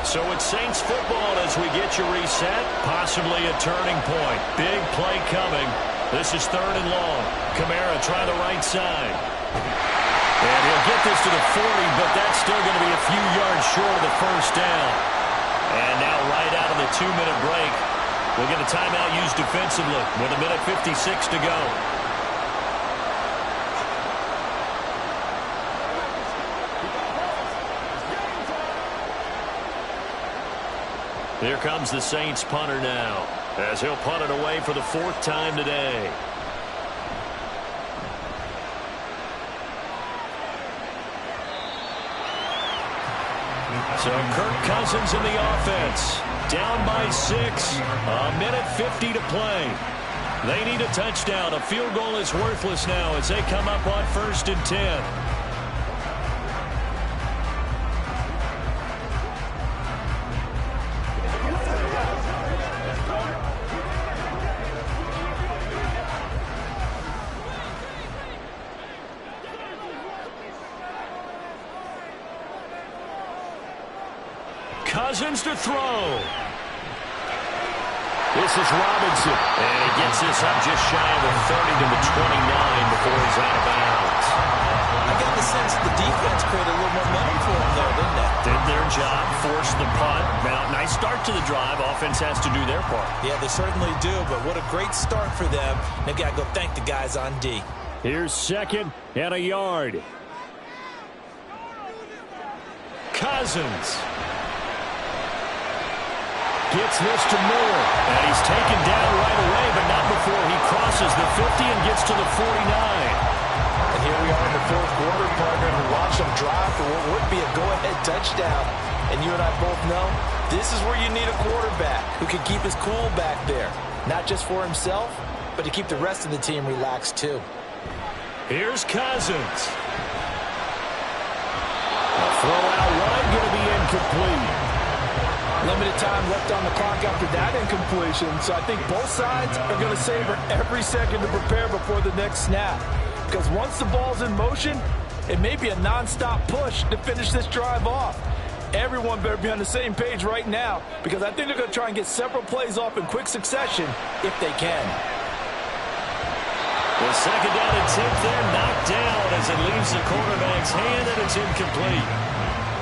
So it's Saints football as we get you reset. Possibly a turning point. Big play coming. This is 3rd and long. Kamara try the right side. And he'll get this to the 40, but that's still going to be a few yards short of the first down. And now right out of the 2-minute break, we'll get a timeout used defensively with 1:56 to go. Here comes the Saints punter now, as he'll punt it away for the 4th time today. So Kirk Cousins in the offense, down by 6, 1:50 to play. They need a touchdown. A field goal is worthless now as they come up on 1st and 10. Cousins to throw. This is Robinson. And he gets this up just shy of the 30 to the 29 before he's out of bounds. I got the sense the defense created a little momentum for him there, didn't they? Did their job, forced the punt. Now, nice start to the drive. Offense has to do their part. Yeah, they certainly do, but what a great start for them. They've got to go thank the guys on D. Here's 2nd and a yard. Cousins gets this to Moore, and he's taken down right away, but not before he crosses the 50 and gets to the 49. And here we are in the 4th quarter, partner, and watch them drive for what would be a go-ahead touchdown. And you and I both know this is where you need a quarterback who can keep his cool back there, not just for himself, but to keep the rest of the team relaxed too. Here's Cousins. A throw out wide, going to be incomplete. Limited time left on the clock after that incompletion, so I think both sides are going to savor every second to prepare before the next snap. Because once the ball's in motion, it may be a non-stop push to finish this drive off. Everyone better be on the same page right now, because I think they're going to try and get several plays off in quick succession if they can. The 2nd down and 10th there, knocked down as it leaves the quarterback's hand, and it's incomplete.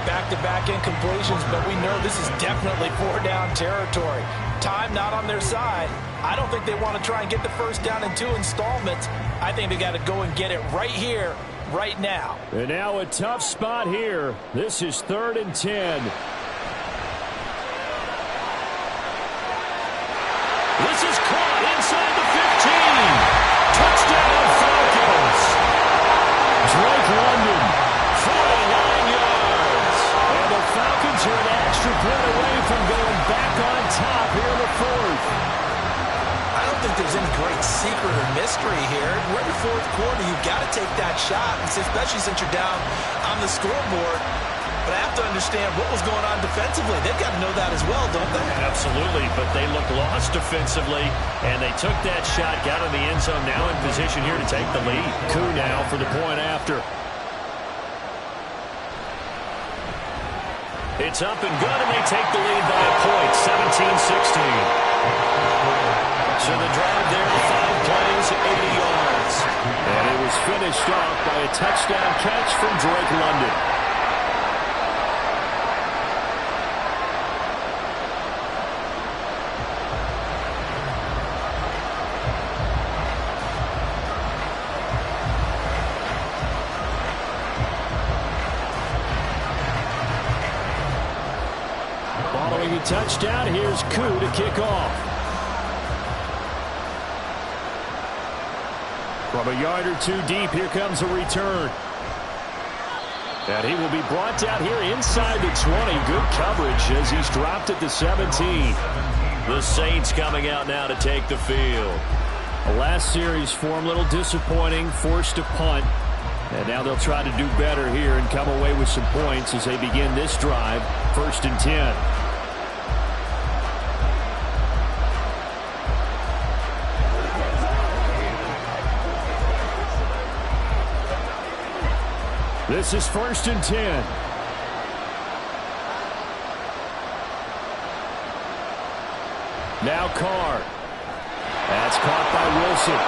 Back-to-back incompletions, but we know this is definitely 4-down territory. Time not on their side. I don't think they want to try and get the first down in 2 installments. I think they got to go and get it right here, right now. And now a tough spot here. This is 3rd and 10. This is caught inside the 15. Touchdown, Falcons. Drake London, 49 yards. And there's any great secret or mystery here. We're in the fourth quarter. You've got to take that shot, especially since you're down on the scoreboard. But I have to understand what was going on defensively. They've got to know that as well, don't they? Absolutely, but they look lost defensively, and they took that shot, got in the end zone, now in position here to take the lead. Koo now for the point after. It's up and good, and they take the lead by a point, 17-16. So the drive there, 5 plays, 80 yards. And it was finished off by a touchdown catch from Drake London. Following a touchdown, here's Koo to kick off. From a yard or two deep, here comes a return. And he will be brought down here inside the 20. Good coverage as he's dropped at the 17. The Saints coming out now to take the field. The last series for him, a little disappointing, forced a punt. And now they'll try to do better here and come away with some points as they begin this drive, 1st and 10. This is 1st and 10. Now Carr. That's caught by Wilson.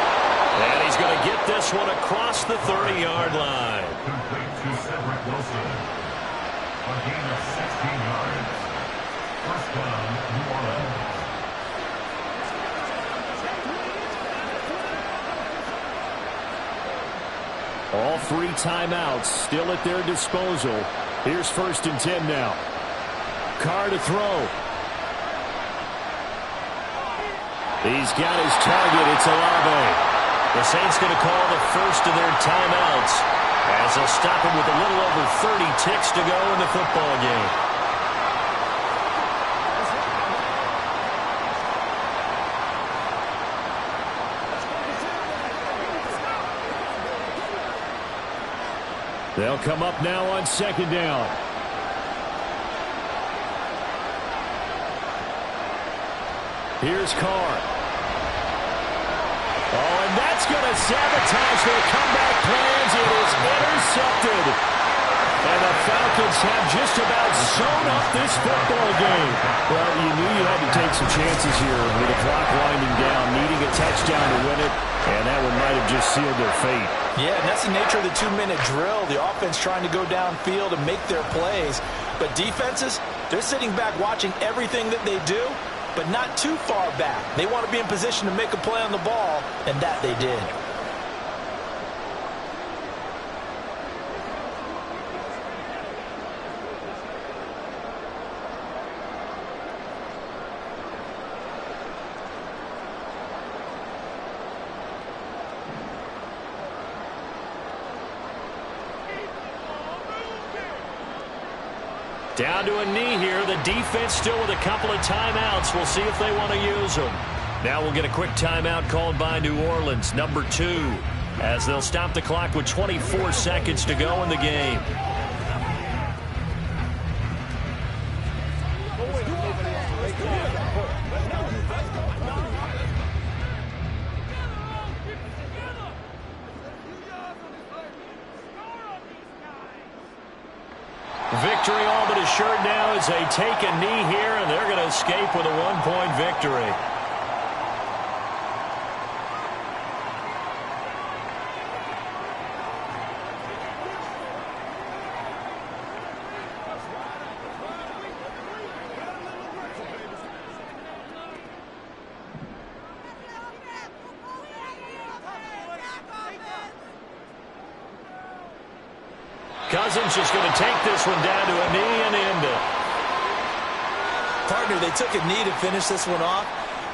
And he's going to get this one across the 30-yard line. Complete to Cedric Wilson. A gain of 16 yards. First down, New Orleans. All 3 timeouts still at their disposal. Here's 1st and 10 now. Carr to throw. He's got his target. It's Olave. The Saints going to call the first of their timeouts as they'll stop him with a little over 30 ticks to go in the football game. They'll come up now on 2nd down. Here's Carr. Oh, and that's going to sabotage their comeback plans. It is intercepted. And the Falcons have just about sewn up this football game. Well, you knew you had to take some chances here with the clock winding down, needing a touchdown to win it, and that one might have just sealed their fate. Yeah, and that's the nature of the 2-minute drill. The offense trying to go downfield and make their plays. But defenses, they're sitting back watching everything that they do, but not too far back. They want to be in position to make a play on the ball, and that they did. Down to a knee here. The defense still with a couple of timeouts. We'll see if they want to use them. Now we'll get a quick timeout called by New Orleans, number 2, as they'll stop the clock with 24 seconds to go in the game. Victory all but assured now as they take a knee here, and they're going to escape with a 1-point victory. Cousins just going to take this one down to a knee and end it. Partner, they took a knee to finish this one off.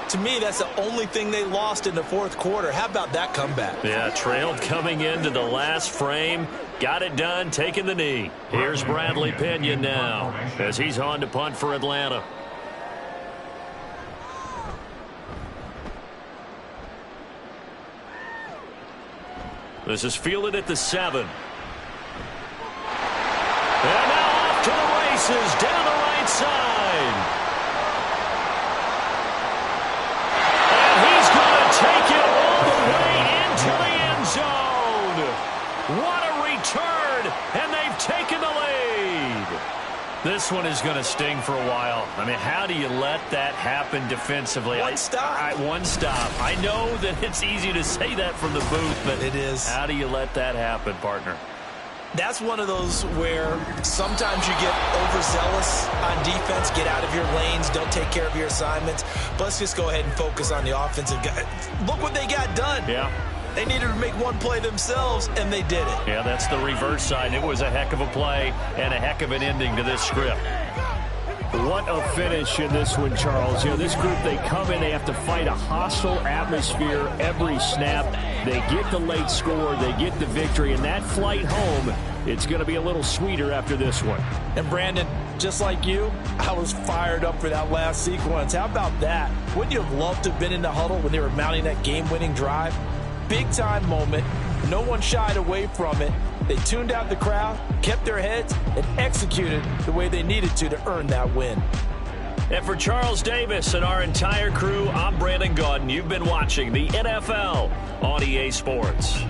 To me, that's the only thing they lost in the fourth quarter. How about that comeback? Yeah, trailed coming into the last frame. Got it done, taking the knee. Here's Bradley Pinion now as he's on to punt for Atlanta. This is fielded at the 7. And now off to the races down the right side. And he's going to take it all the way into the end zone. What a return, and they've taken the lead. This one is going to sting for a while. I mean, how do you let that happen defensively? One stop. One stop. I know that it's easy to say that from the booth, but it is. How do you let that happen, partner? That's one of those where sometimes you get overzealous on defense, get out of your lanes, don't take care of your assignments. But let's just go ahead and focus on the offensive guy. Look what they got done. Yeah. They needed to make one play themselves, and they did it. Yeah, that's the reverse side. It was a heck of a play and a heck of an ending to this script. What a finish in this one, Charles. You know, this group, they come in, they have to fight a hostile atmosphere every snap. They get the late score, they get the victory, and that flight home, it's going to be a little sweeter after this one. And Brandon, just like you, I was fired up for that last sequence. How about that? Wouldn't you have loved to have been in the huddle when they were mounting that game-winning drive? Big-time moment. No one shied away from it. They tuned out the crowd, kept their heads, and executed the way they needed to earn that win. And for Charles Davis and our entire crew, I'm Brandon Gaudin. You've been watching the NFL on EA Sports.